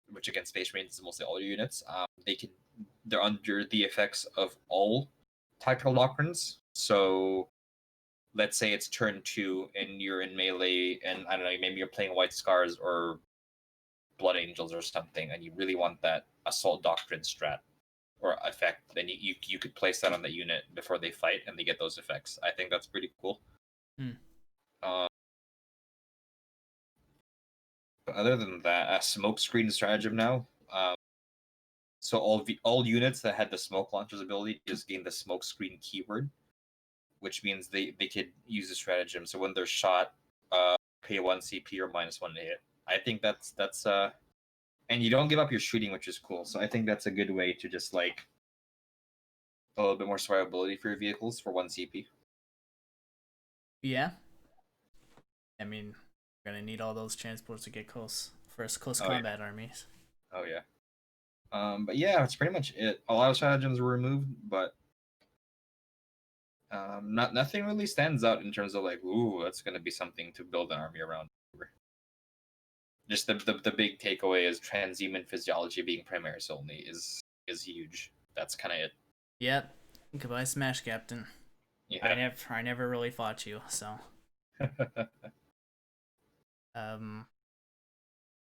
which against Space Marines is mostly all units. They're under the effects of all tactical doctrines. So let's say it's turn 2 and you're in melee, and I don't know, maybe you're playing White Scars or Blood Angels or something, and you really want that assault doctrine strat or effect, then you could place that on the unit before they fight, and they get those effects. I think that's pretty cool. But other than that, a smoke screen stratagem now. So all units that had the smoke launcher's ability just gain the smoke screen keyword, which means they could use the stratagem. So when they're shot, pay 1 CP or -1 to hit. I think that's and you don't give up your shooting, which is cool. So I think that's a good way to just like a little bit more survivability for your vehicles for 1 CP. Yeah. I mean, we're going to need all those transports to get close. First close Oh, combat armies. Oh yeah. But yeah, that's pretty much it. A lot of stratagems were removed, but nothing really stands out in terms of like, ooh, that's gonna be something to build an army around. Just the big takeaway is transhuman physiology being Primaris only is huge. That's kind of it. Yep. Goodbye, Smash Captain. Yeah. I never really fought you, so.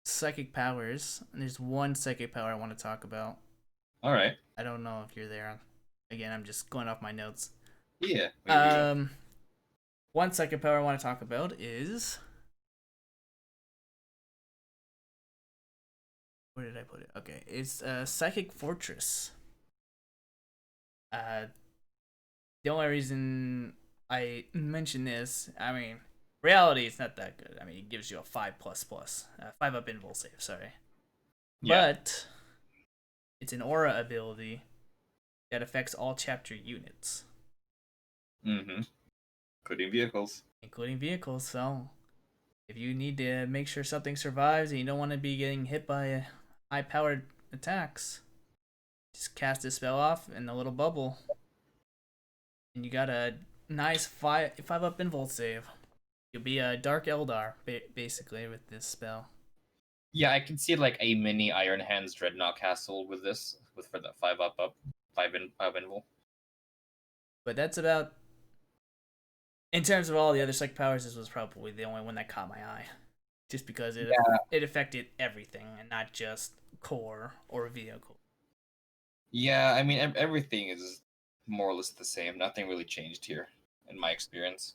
Psychic powers. There's one psychic power I want to talk about. All right. I don't know if you're there. Again, I'm just going off my notes. Yeah. One psychic power I want to talk about is. Where did I put it? Okay, it's Psychic Fortress. The only reason I mention this, I mean, reality is not that good. I mean, it gives you a 5++, 5 up invul save. Sorry, Yeah. but it's an aura ability that affects all chapter units, Including vehicles. So, if you need to make sure something survives and you don't want to be getting hit by high-powered attacks, just cast this spell off in the little bubble, and you got a nice 5 up invul save. You'll be a Dark Eldar, basically, with this spell. Yeah, I can see like a mini Iron Hands Dreadnought Castle with this, for the 5 up, 5 invul. But that's about. In terms of all the other psychic powers, this was probably the only one that caught my eye, just because it affected everything and not just core or vehicle. Yeah, I mean everything is more or less the same. Nothing really changed here, in my experience.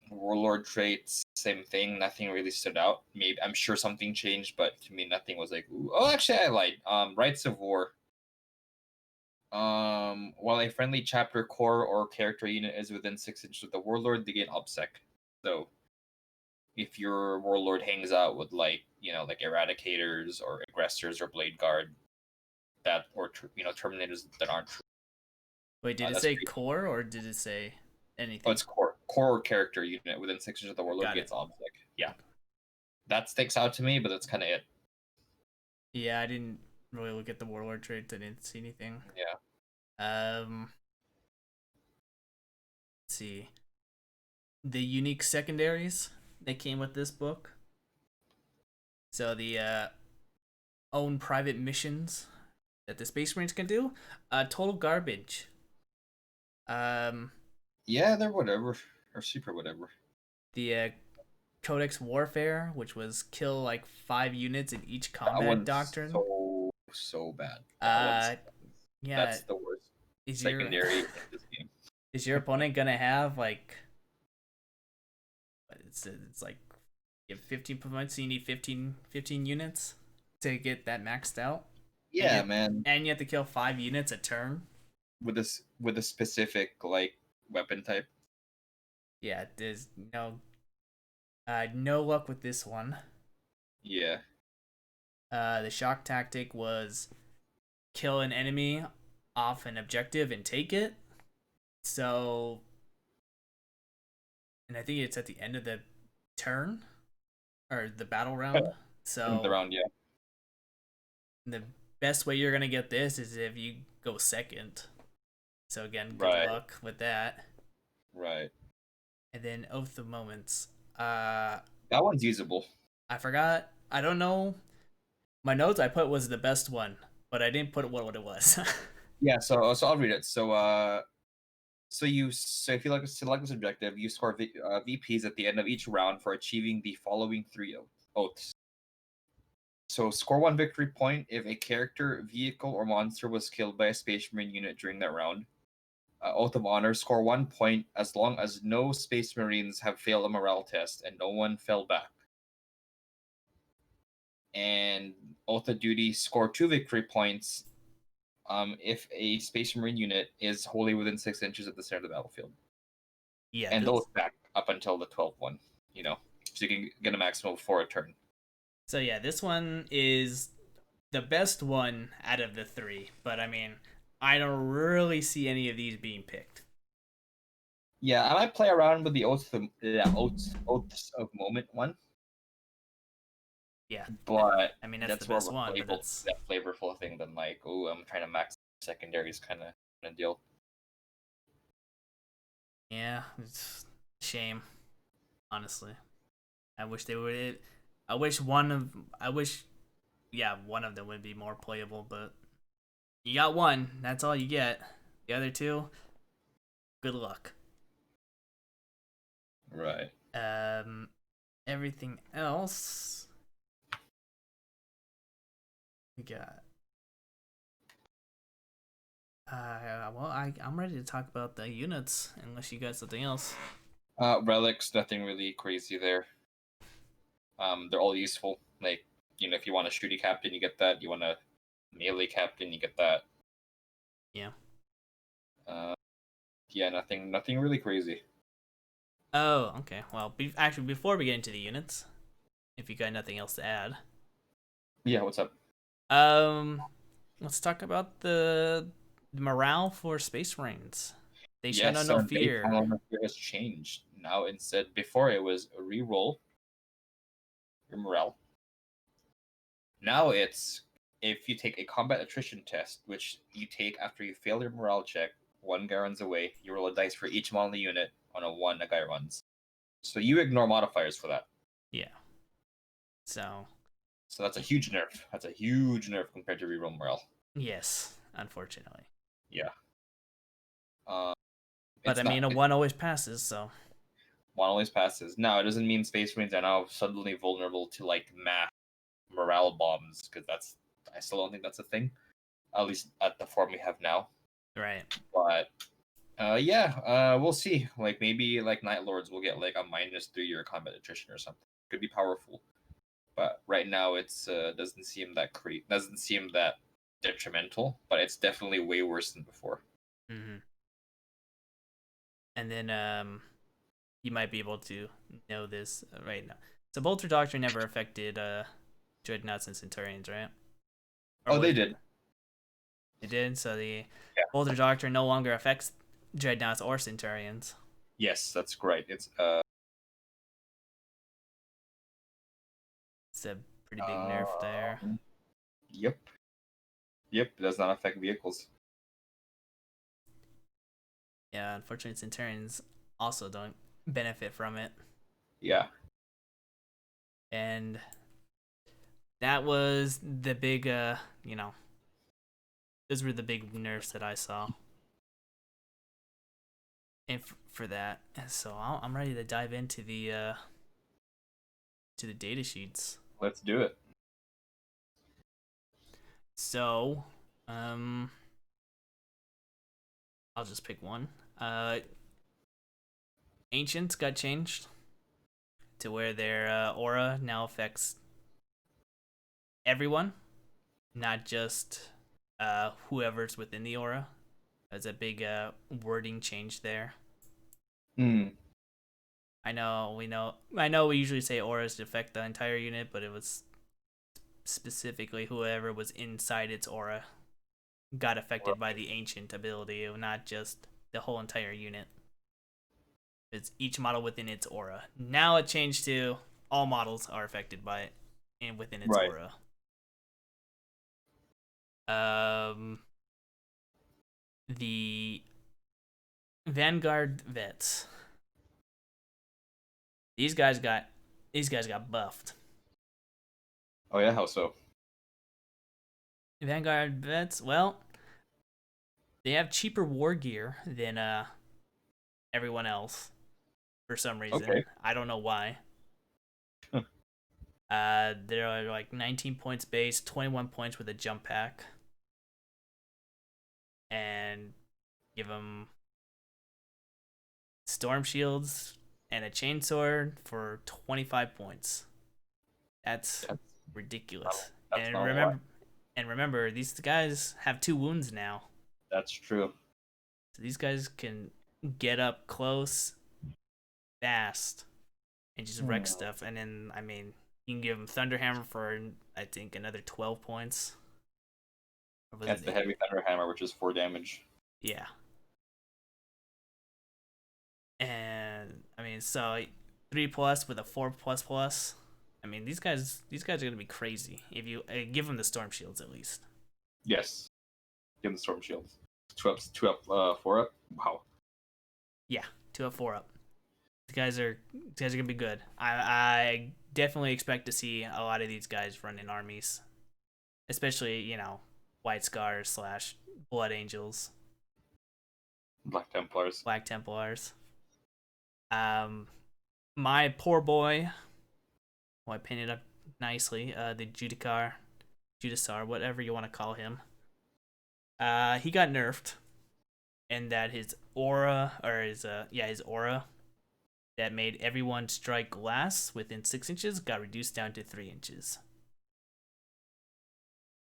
Warlord traits, same thing. Nothing really stood out. Maybe I'm sure something changed, but to me, nothing was like, ooh. Oh, actually, I lied. Rights of War. While a friendly chapter core or character unit is within 6 inches of the warlord, they gain OBSEC. So, if your warlord hangs out with like like eradicators or aggressors or blade guard that or terminators that aren't true. Wait, did it That's say great. core or did it say Oh, anything? it's core character unit within 6 inches of the warlord Got it. gets obsec. Yeah, that sticks out to me, but that's kind of it. Yeah, I didn't really look at the warlord traits. I didn't see anything. Yeah. Let's see. The unique secondaries that came with this book. So the own private missions that the Space Marines can do. Total garbage. Um, Yeah, they're whatever or super whatever. the Codex Warfare, which was kill like 5 units in each That combat one's doctrine. so bad. Uh, yeah. That's the worst Is your secondary in this game. is your opponent gonna have like? It's like you have 15 points, so you need 15 units to get that maxed out. Yeah, man. And you have to kill 5 units a turn. With a specific like weapon type. Yeah, there's no luck with this one. Yeah. The shock tactic was kill an enemy off an objective and take it. So, and I think it's at the end of the turn or the battle round. So the round, yeah. the best way you're gonna get this is if you go second. So again, good Right. luck with that. Right. And then Oath of Moments. That one's usable. I forgot. I don't know. My notes I put was the best one, but I didn't put what it was. Yeah, so I'll read it. So if you select this objective, you score VPs at the end of each round for achieving the following 3 oaths. So score 1 victory point if a character, vehicle, or monster was killed by a Space Marine unit during that round. Oath of Honor, score 1 point as long as no Space Marines have failed a morale test and no one fell back. And Oath of Duty, score 2 victory points if a Space Marine unit is wholly within 6 inches of the center of the battlefield. Yeah. And those back up until the 12th one, so you can get a maximum of 4 a turn. So yeah, this one is the best one out of the 3, but I mean, I don't really see any of these being picked. Yeah, I might play around with the Oaths of Moment one. Yeah, but I mean that's the best one. But that's that flavorful thing than like, oh, I'm trying to max secondaries kind of deal. Yeah, it's a shame. Honestly, I wish they would. I wish one of them would be more playable, but you got one. That's all you get. The other two, good luck. Right. Everything else we got. I'm ready to talk about the units, unless you got something else. Relics, nothing really crazy there. They're all useful. Like, if you want a shooty captain, you get that. You want a melee captain, you get that. Yeah. Yeah, nothing really crazy. Oh, okay. Well, actually, before we get into the units, if you got nothing else to add, Yeah, what's up? let's talk about the morale for Space Marines. They show Yes, no fear. Fear has changed. Now instead, before it was a reroll your morale. Now it's if you take a combat attrition test, which you take after you fail your morale check, 1 guy runs away, you roll a dice for each model in the unit. On a 1, a guy runs. So you ignore modifiers for that. Yeah. So that's a huge nerf. That's a huge nerf compared to reroll morale. Yes, unfortunately. Yeah. But I mean, a 1 always passes, so. 1 always passes. Now, it doesn't mean Space Marines are now suddenly vulnerable to like mass morale bombs, because I still don't think that's a thing. At least at the form we have now. Right. But we'll see. Like maybe like Night Lords will get like a -3 or combat attrition or something. Could be powerful. But right now it's doesn't seem that detrimental, but it's definitely way worse than before. Mm-hmm. And then you might be able to know this right now. So Bolter Doctrine never affected Dreadnoughts and Centurions, right? Or Oh, was they did. It did. So the Yeah. Boulder Doctrine no longer affects Dreadnoughts or Centurions. Yes, that's great. It's It's a pretty big nerf there. Yep. Yep. It does not affect vehicles. Yeah, unfortunately, Centurions also don't benefit from it. Yeah. And that was the big, those were the big nerfs that I saw. And for that, so I'm ready to dive into the data sheets. Let's do it. So, I'll just pick one. Ancients got changed to where their aura now affects everyone, not just whoever's within the aura. There's a big wording change there. Hmm. I know we usually say auras to affect the entire unit, but it was specifically whoever was inside its aura got affected by the ancient ability, not just the whole entire unit. It's each model within its aura. Now it changed to all models are affected by it and within its Right. aura. The Vanguard vets. These guys got buffed. Oh yeah, how so? Vanguard vets, well, they have cheaper war gear than everyone else for some reason. Okay. I don't know why. They're like 19 points base, 21 points with a jump pack, and give them storm shields and a chainsword for 25 points. That's ridiculous. That's not a lot. And remember, these guys have 2 wounds now. That's true. So these guys can get up close, fast, and just wreck stuff. And then, I mean, you can give them Thunderhammer for, I think, another 12 points. That's the heavy thunder hammer, which is 4 damage. Yeah. And, I mean, so 3+ with a 4++. I mean, these guys are going to be crazy if you give them the Storm Shields at least. Yes. Give them the storm shields. 2 up, 4 up. Wow. Yeah, 2 up, 4 up. These guys are gonna be good. I definitely expect to see a lot of these guys run in armies, especially White Scars / Blood Angels, Black Templars. Black Templars. My poor boy. Well, I painted up nicely. The Judicar, whatever you want to call him. He got nerfed, and that his aura his aura that made everyone strike glass within 6 inches got reduced down to 3 inches.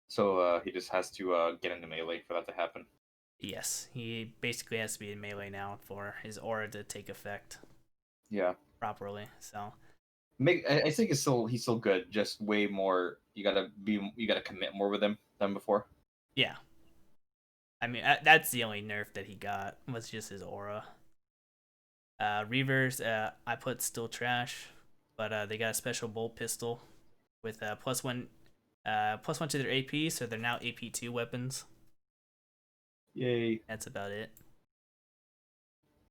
So he just has to get into melee for that to happen. Yes, he basically has to be in melee now for his aura to take effect. Yeah. Properly. So I think he's still good. Just way more. You gotta commit more with him than before. yeah, I mean that's the only nerf that he got was just his aura. Reavers, I put still trash, but they got a special bolt pistol with +1 to their AP, so they're now AP2 weapons. Yay! That's about it.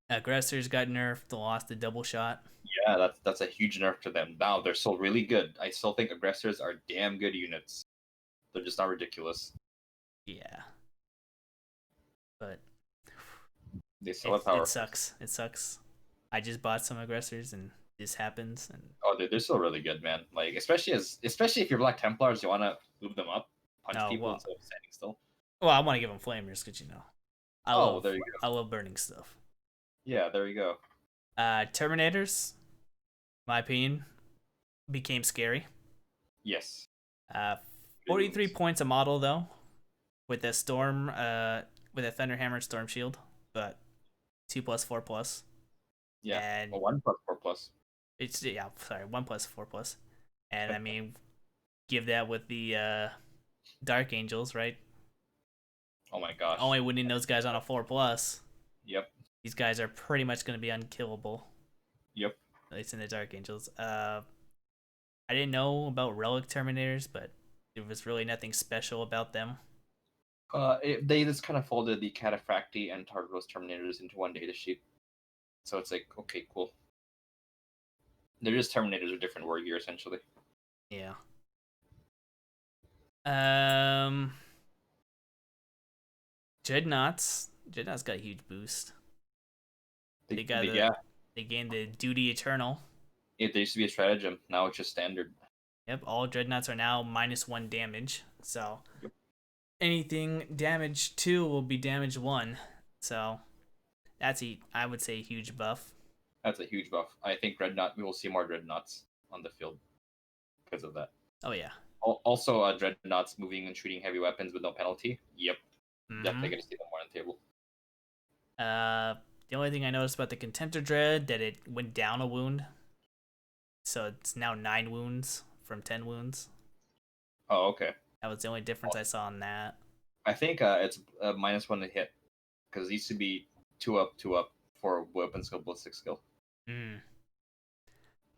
Aggressors got nerfed, lost the double shot. Yeah, that's a huge nerf to them. Now they're still really good. I still think aggressors are damn good units. They're just not ridiculous. Yeah, but They still have power. it sucks. It sucks. I just bought some aggressors and this happens and Oh, they're still really good, man. Like especially if you're Black Templars, you want to move them up, punch people instead of standing still. well, I want to give them flamers because There you go. I love burning stuff. Yeah, there you go. Terminators, my opinion, became scary. Yes. 43 points a model though, with a storm, with a Thunderhammer Storm Shield, but 2+, 4+. Yeah. And 1+4+. it's 1+, 4+. And I mean, give that with the Dark Angels, right? Oh my gosh. Only winning those guys on a 4+. Yep. These guys are pretty much going to be unkillable, Yep. at least in the Dark Angels. I didn't know about Relic Terminators, but there was really nothing special about them. They just kind of folded the Cataphracti and Tartarus Terminators into one data sheet. So it's like, okay, cool. They're just Terminators with different war gear, essentially. Yeah. Dreadnoughts. Dreadnoughts got a huge boost. They got Yeah. They gained the Duty Eternal. It used to be a stratagem. Now it's just standard. Yep, all dreadnoughts are now -1 damage. So Yep. anything damage 2 will be damage 1. So that's I would say a huge buff. That's a huge buff. I think Dreadnought. We will see more Dreadnoughts on the field because of that. Oh yeah. Also, Dreadnoughts moving and shooting heavy weapons with no penalty. Yep. Definitely gonna see them more on the table. The only thing I noticed about the Contemptor Dread that it went down a wound, so it's now 9 wounds from 10 wounds. Oh, okay. That was the only difference I saw in that. I think it's -1 to hit because it used to be 2 up for weapon skill, ballistic skill. The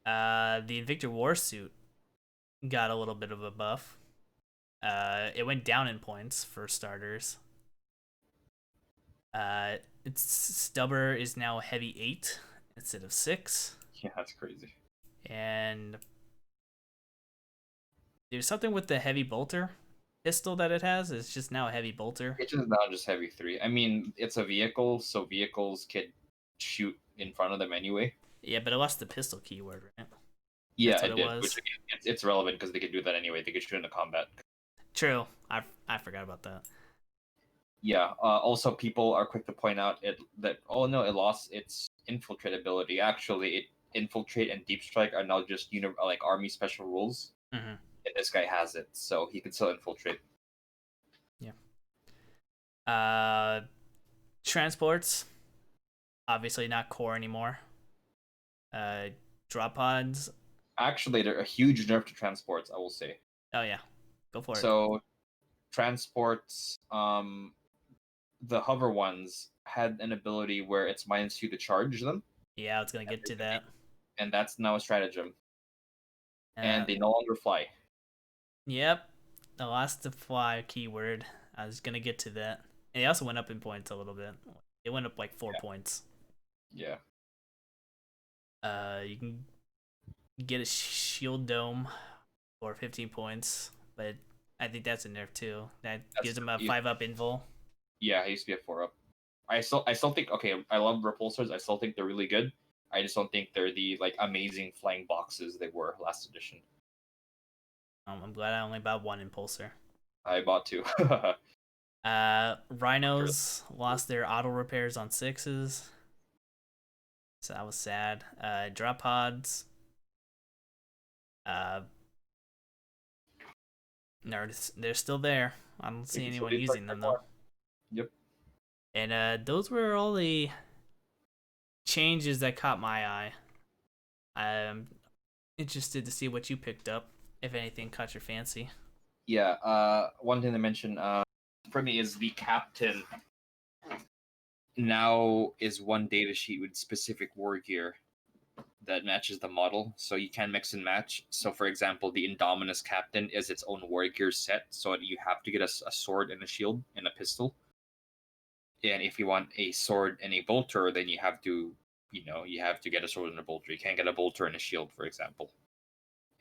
Invictor Warsuit got a little bit of a buff. It went down in points for starters. Its stubber is now heavy 8 instead of 6. Yeah, that's crazy. And there's something with the heavy bolter pistol that it has. It's just now a heavy bolter. It's just now just heavy 3. I mean, it's a vehicle, so vehicles could shoot in front of them anyway. Yeah, but it lost the pistol keyword, right? Yeah, That's what it did. was. Which again, it's relevant because they could do that anyway. They could shoot into combat. True. I forgot about that. Yeah. Also, people are quick to point out that oh no, it lost its infiltrate ability. Actually, it infiltrate and deep strike are now just like army special rules. Mm-hmm. And this guy has it, so he can still infiltrate. Yeah. Transports, obviously not core anymore. Drop pods. Actually, they're a huge nerf to transports, I will say. Oh yeah, go for it. So, transports, the hover ones had an ability where it's -2 to charge them. Yeah, I was gonna get to that. And that's now a stratagem. And they no longer fly. Yep, the last to fly keyword. I was gonna get to that. And it also went up in points a little bit. It went up like 4 points. Yeah. You can get a shield dome for 15 points, but I think that's a nerf too. That gives him a 5-up invul. Yeah, he used to be a 4-up. I still think I love repulsors. I still think they're really good. I just don't think they're the like amazing flying boxes they were last edition. I'm glad I only bought 1 impulsor. I bought 2. Rhinos lost their auto repairs on 6s. So that was sad. Drop pods. They're still there. I don't see anyone using them though. Yep. And those were all the changes that caught my eye. I'm interested to see what you picked up, if anything caught your fancy. Yeah. One thing to mention for me is the captain now is one data sheet with specific war gear that matches the model, so you can mix and match. So, for example, the Indominus Captain is its own war gear set, so you have to get a sword and a shield and a pistol. And if you want a sword and a bolter, then you have to get a sword and a bolter. You can't get a bolter and a shield, for example.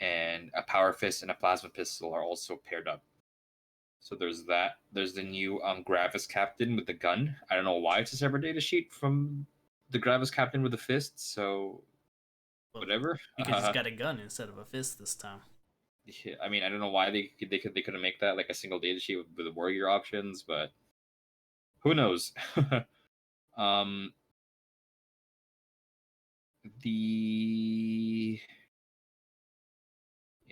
And a power fist and a plasma pistol are also paired up. So there's that. There's the new Gravis Captain with the gun. I don't know why it's a separate data sheet from the Gravis Captain with the fist. So whatever. Because he's got a gun instead of a fist this time. Yeah, I mean, I don't know why they couldn't make that like a single data sheet with the warrior options, but who knows? The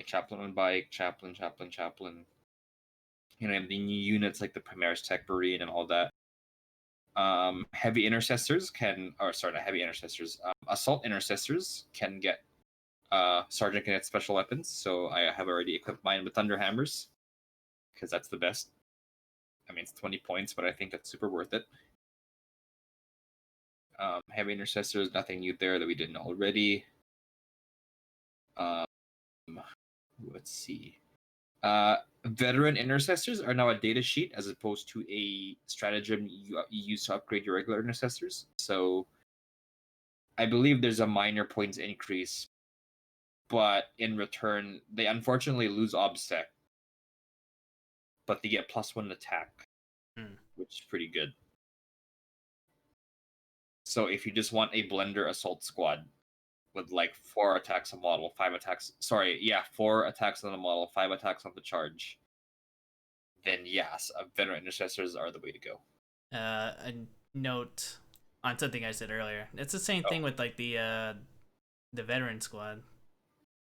Chaplin on bike, Chaplin. You know, and the new units like the Primaris Tech Marine and all that. Heavy intercessors not heavy intercessors. Assault intercessors can get Sergeant can get special weapons, so I have already equipped mine with Thunder Hammers, because that's the best. I mean, it's 20 points, but I think that's super worth it. Heavy Intercessors, nothing new there that we didn't already. Um, let's see. Veteran Intercessors are now a data sheet as opposed to a stratagem you use to upgrade your regular Intercessors. So I believe there's a minor points increase, but in return, they unfortunately lose obsec, but they get +1 attack, which is pretty good. So if you just want a blender assault squad with like 4 attacks a model, 5 attacks, 4 attacks on the model, 5 attacks on the charge, then yes, veteran intercessors are the way to go. A note on something I said earlier. It's the same thing with like the veteran squad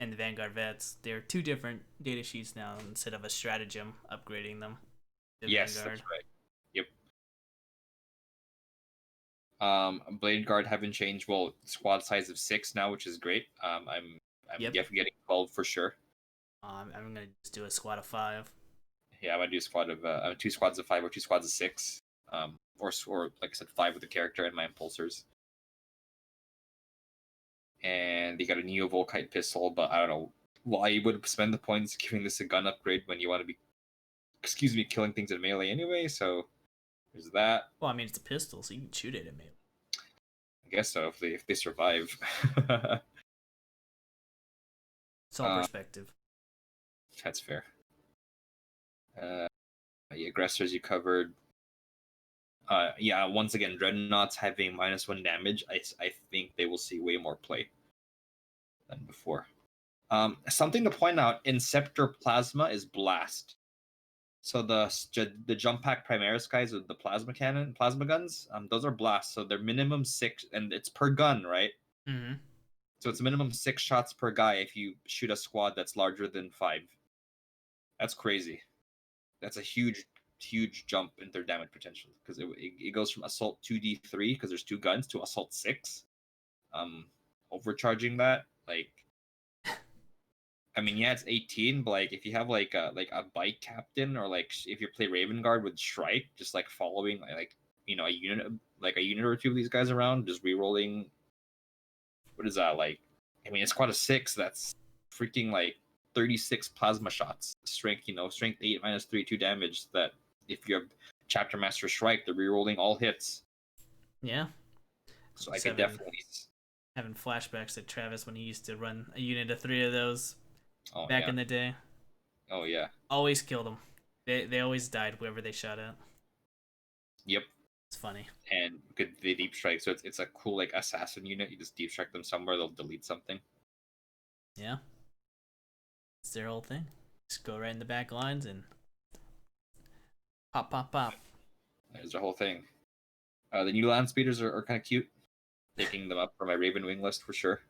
and the Vanguard vets. They're 2 different data sheets now instead of a stratagem upgrading them. Yes, Vanguard. that's right. Yep. Blade Guard haven't changed. Well, squad size of 6 now, which is great. I'm definitely getting 12 for sure. I'm gonna just do a squad of 5. Yeah, I'm gonna do a squad of 2 squads of 5 or 2 squads of 6. Or like I said, 5 with the character and my impulsors. And they got a Neo Volkite pistol, but I don't know why you would spend the points giving this a gun upgrade when you want to be, killing things in melee anyway. So there's that. Well, I mean it's a pistol, so you can shoot it at melee. I guess so if they survive. It's all perspective. That's fair. The aggressors you covered. Yeah, once again, Dreadnoughts having -1 damage. I think they will see way more play than before. Something to point out: Inceptor Plasma is blast. So the jump pack Primaris guys with the plasma guns, those are blast. So they're minimum 6, and it's per gun, right? Mm-hmm. So it's minimum 6 shots per guy if you shoot a squad that's larger than 5. That's crazy. That's a huge jump in their damage potential, because it goes from assault 2d3 because there's 2 guns to assault 6. Overcharging that, like, I mean, yeah, it's 18, but like if you have like a bike captain, or like if you play Raven Guard with Shrike, just like following like a unit or 2 of these guys around, just rerolling. What is that like? I mean, it's quite a 6. That's freaking like 36 plasma shots. Strength 8 -3, 2 damage. That if you have Chapter Master Shrike, they're rerolling all hits. Yeah. So I could definitely having flashbacks to Travis when he used to run a unit of 3 of those back in the day. Oh yeah. Always killed them. They always died whoever they shot at. Yep. It's funny. And good the deep strike, so it's a cool like assassin unit. You just deep strike them somewhere, they'll delete something. Yeah. It's their whole thing. Just go right in the back lines and pop, pop, pop. There's the whole thing. The new land speeders are kind of cute. Picking them up for my Raven Wing list for sure.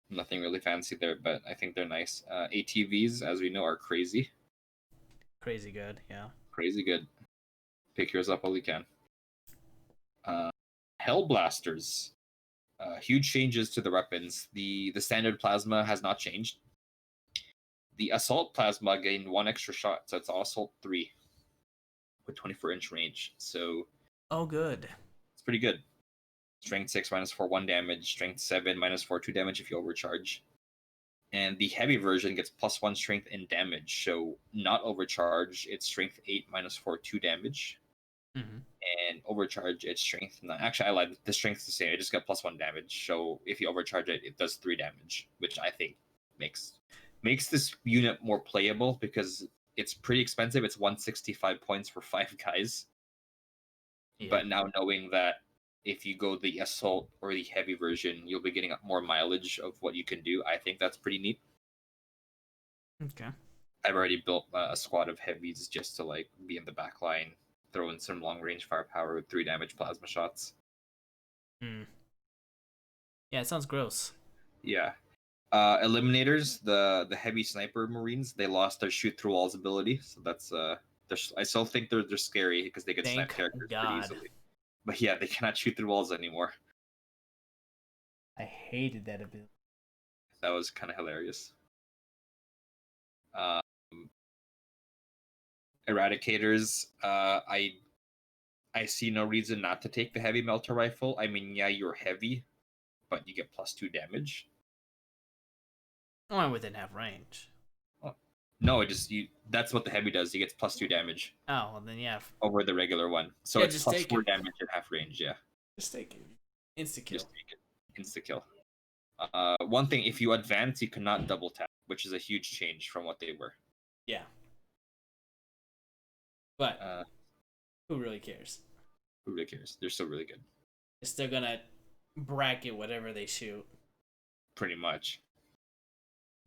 Nothing really fancy there, but I think they're nice. ATVs, as we know, are crazy. Crazy good, yeah. Crazy good. Pick yours up while you can. Hellblasters. Huge changes to the weapons. The standard plasma has not changed. The assault plasma gained 1 extra shot, so it's assault 3 with 24-inch range. So good. It's pretty good. Strength 6 -4 1 damage. Strength 7 -4 2 damage if you overcharge. And the heavy version gets +1 strength and damage. So not overcharge, it's strength 8 -4 2 damage. Mm-hmm. And overcharge, it's strength 9. Actually, I lied. The strength's the same. It just got +1 damage. So if you overcharge it, it does 3 damage, which I think makes this unit more playable, because it's pretty expensive. It's 165 points for 5 guys. Yeah. But now knowing that if you go the assault or the heavy version, you'll be getting more mileage of what you can do. I think that's pretty neat. Okay. I've already built a squad of heavies just to like be in the back line, throw in some long range firepower with 3 damage plasma shots. Yeah, it sounds gross. Yeah. Eliminators, the heavy sniper marines, they lost their shoot through walls ability, so that's I still think they're scary because they can snipe characters pretty easily. But yeah, they cannot shoot through walls anymore. I hated that ability. That was kind of hilarious. Um, Eradicators. I see no reason not to take the heavy melter rifle. I mean, yeah, you're heavy, but you get +2 damage. I went within half range. Oh. No, it just you. That's what the heavy does. He gets +2 damage Oh, well then yeah. over the regular one. So Yeah, it's just take +4 it. damage at half range. Yeah, Just take it. Insta kill. just take it. Insta kill. One thing, if you advance, you cannot double tap, which is a huge change from what they were. Yeah. But Uh, who really cares? who really cares? They're still really good. They're still gonna bracket whatever they shoot. Pretty much.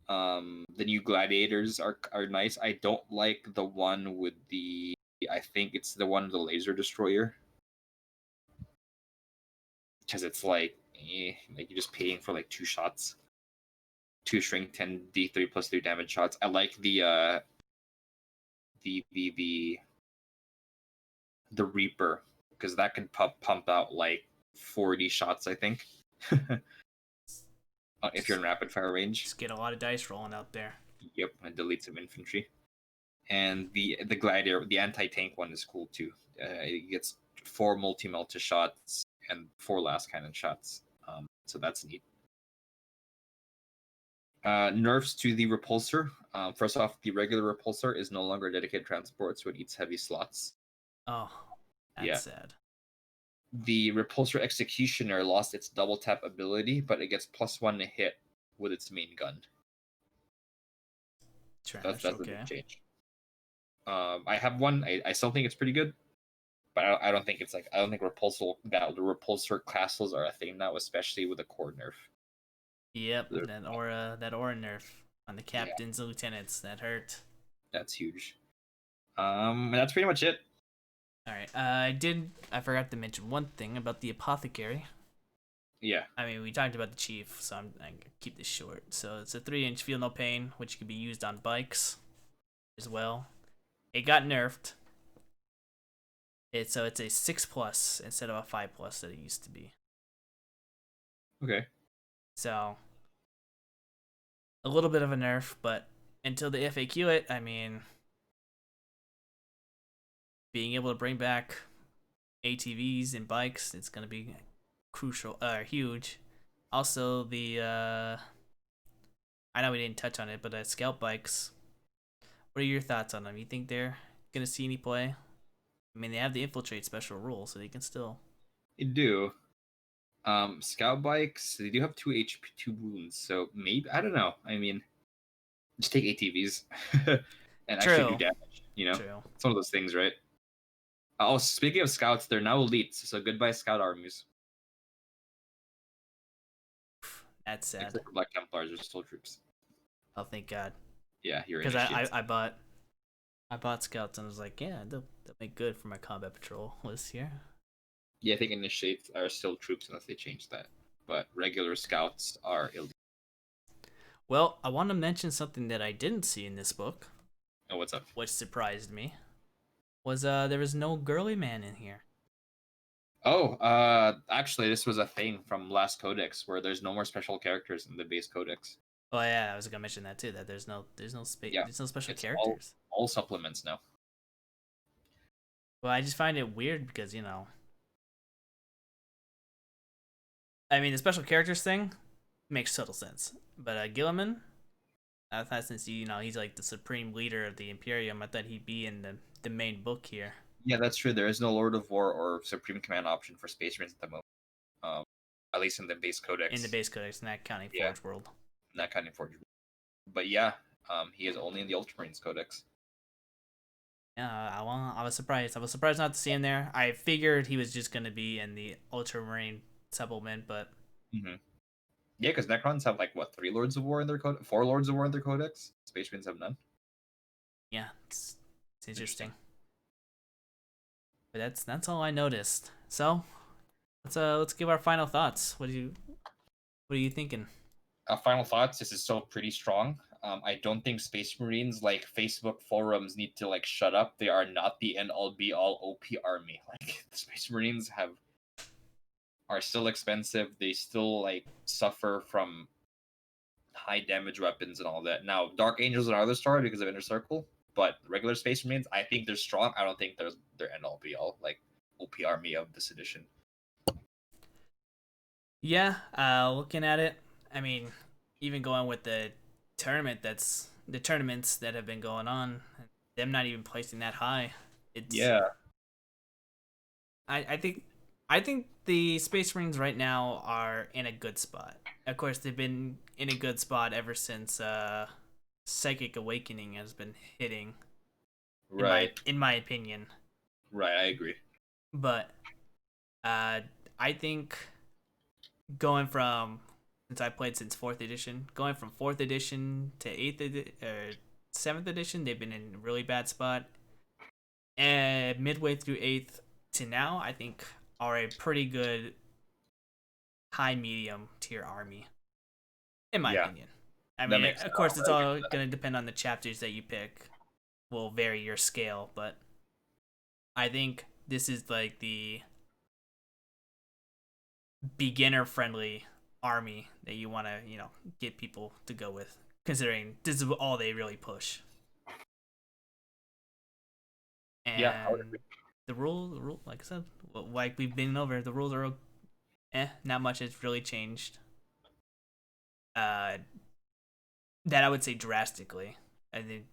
The new gladiators are nice. I don't like the one with the. I think it's the one with the laser destroyer, because it's like you're just paying for like 2 shots, 2 strength 10 D3 +3 damage shots. I like the Reaper, because that can pump out like 40 shots, I think. If you're in rapid fire range. Just get a lot of dice rolling out there. Yep, and delete some infantry. And the gladiator, the anti-tank one is cool too. It gets 4 multi-melta shots and 4 last cannon shots. So that's neat. Nerfs to the repulsor. First off, the regular repulsor is no longer a dedicated transport, so it eats heavy slots. Oh, that's sad. The repulsor executioner lost its double tap ability, but it gets +1 to hit with its main gun. Trash, That's okay. a big change. I have one. I still think it's pretty good, but I don't think it's like, I don't think the repulsor classes are a thing now, especially with a core nerf. Yep, that aura nerf on the captains and lieutenants, that hurt. That's huge. That's pretty much it. All right, I forgot to mention one thing about the apothecary. Yeah. I mean, we talked about the chief, so I'm gonna keep this short. So it's a 3-inch feel no pain, which can be used on bikes as well. It got nerfed. It's a 6+ instead of a 5+ that it used to be. Okay. So a little bit of a nerf, but until the FAQ it, I mean, being able to bring back ATVs and bikes, it's gonna be crucial, huge. Also, the I know we didn't touch on it, but scout bikes. What are your thoughts on them? You think they're gonna see any play? I mean, they have the infiltrate special rule, so they can still. They do. Scout bikes, they do have 2 HP, 2 wounds, so maybe, I don't know. I mean, just take ATVs and actually do damage. True. It's one of those things, right? Oh, speaking of scouts, they're now elites, so goodbye scout armies. That's sad. Except for Black Templars are still troops. Oh, thank God. Yeah, you're because I bought scouts and I was like, yeah, they'll make good for my combat patrol list here. Yeah, I think initiates are still troops unless they change that, but regular scouts are elite. Well, I want to mention something that I didn't see in this book. Oh, what's up? Which surprised me was there was no girly man in here. Oh, actually, this was a thing from last codex where there's no more special characters in the base codex. Oh yeah, I was gonna mention that too. That there's no special characters. All supplements now. Well, I just find it weird because I mean, the special characters thing makes total sense, but Gilliman, I thought since he's like the supreme leader of the Imperium, I thought he'd be in the main book here. Yeah, that's true. There is no Lord of War or Supreme Command option for Space Marines at the moment. At least in the base codex. In the base codex, not counting Forge World. Not counting Forge World. But yeah, he is only in the Ultramarines codex. Yeah, I was surprised. I was surprised not to see him there. I figured he was just gonna be in the Ultramarine supplement, but. Mm-hmm. Yeah, because Necrons have like what, 3 Lords of War in their codex? 4 Lords of War in their codex. Space Marines have none. Yeah, it's interesting. But that's all I noticed. So, let's give our final thoughts. What are you thinking? Final thoughts. This is still pretty strong. I don't think Space Marines, like Facebook forums, need to like shut up. They are not the end all be all OP army. Like the Space Marines are still expensive. They still like suffer from high damage weapons and all that. Now, Dark Angels are another story because of Inner Circle, but regular Space Marines, I think they're strong. I don't think they're end all be all like OP army of this edition. Yeah, looking at it, I mean, even going with the tournaments that have been going on, them not even placing that high. It's Yeah, I think the Space Marines right now are in a good spot. Of course, they've been in a good spot ever since Psychic Awakening has been hitting. right, In my opinion, right. I agree. but I think going from since I played since fourth edition, going from fourth edition to seventh edition, they've been in a really bad spot. And midway through eighth to now, I think are a pretty good high medium tier army, in my Yeah, opinion. I that mean, makes of sense. course, it's I agree all with that. gonna depend on the chapters that you pick. Will vary your scale, but I think this is like the beginner friendly army that you want to get people to go with, considering this is all they really push. Yeah, I would agree. And the rule, like I said, like we've been over, the rules are not much has really changed. Uh, that I would say drastically. I think,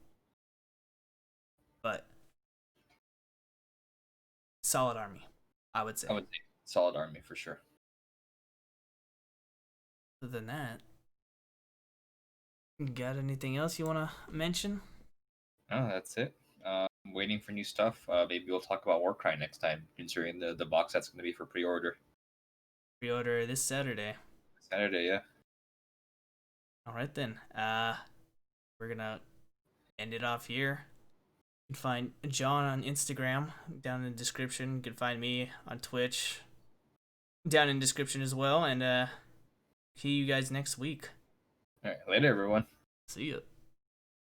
but solid army, I would I say. would say solid army for sure. Other than that, got anything else you want to mention? Oh, that's it. I'm waiting for new stuff. Maybe we'll talk about Warcry next time, considering the box that's going to be for pre-order Pre-order this Saturday. Saturday. Yeah. All right then. We're gonna end it off here. You can find John on Instagram down in the description. You can find me on Twitch down in the description as well. And see you guys next week. All right, later, everyone. See ya.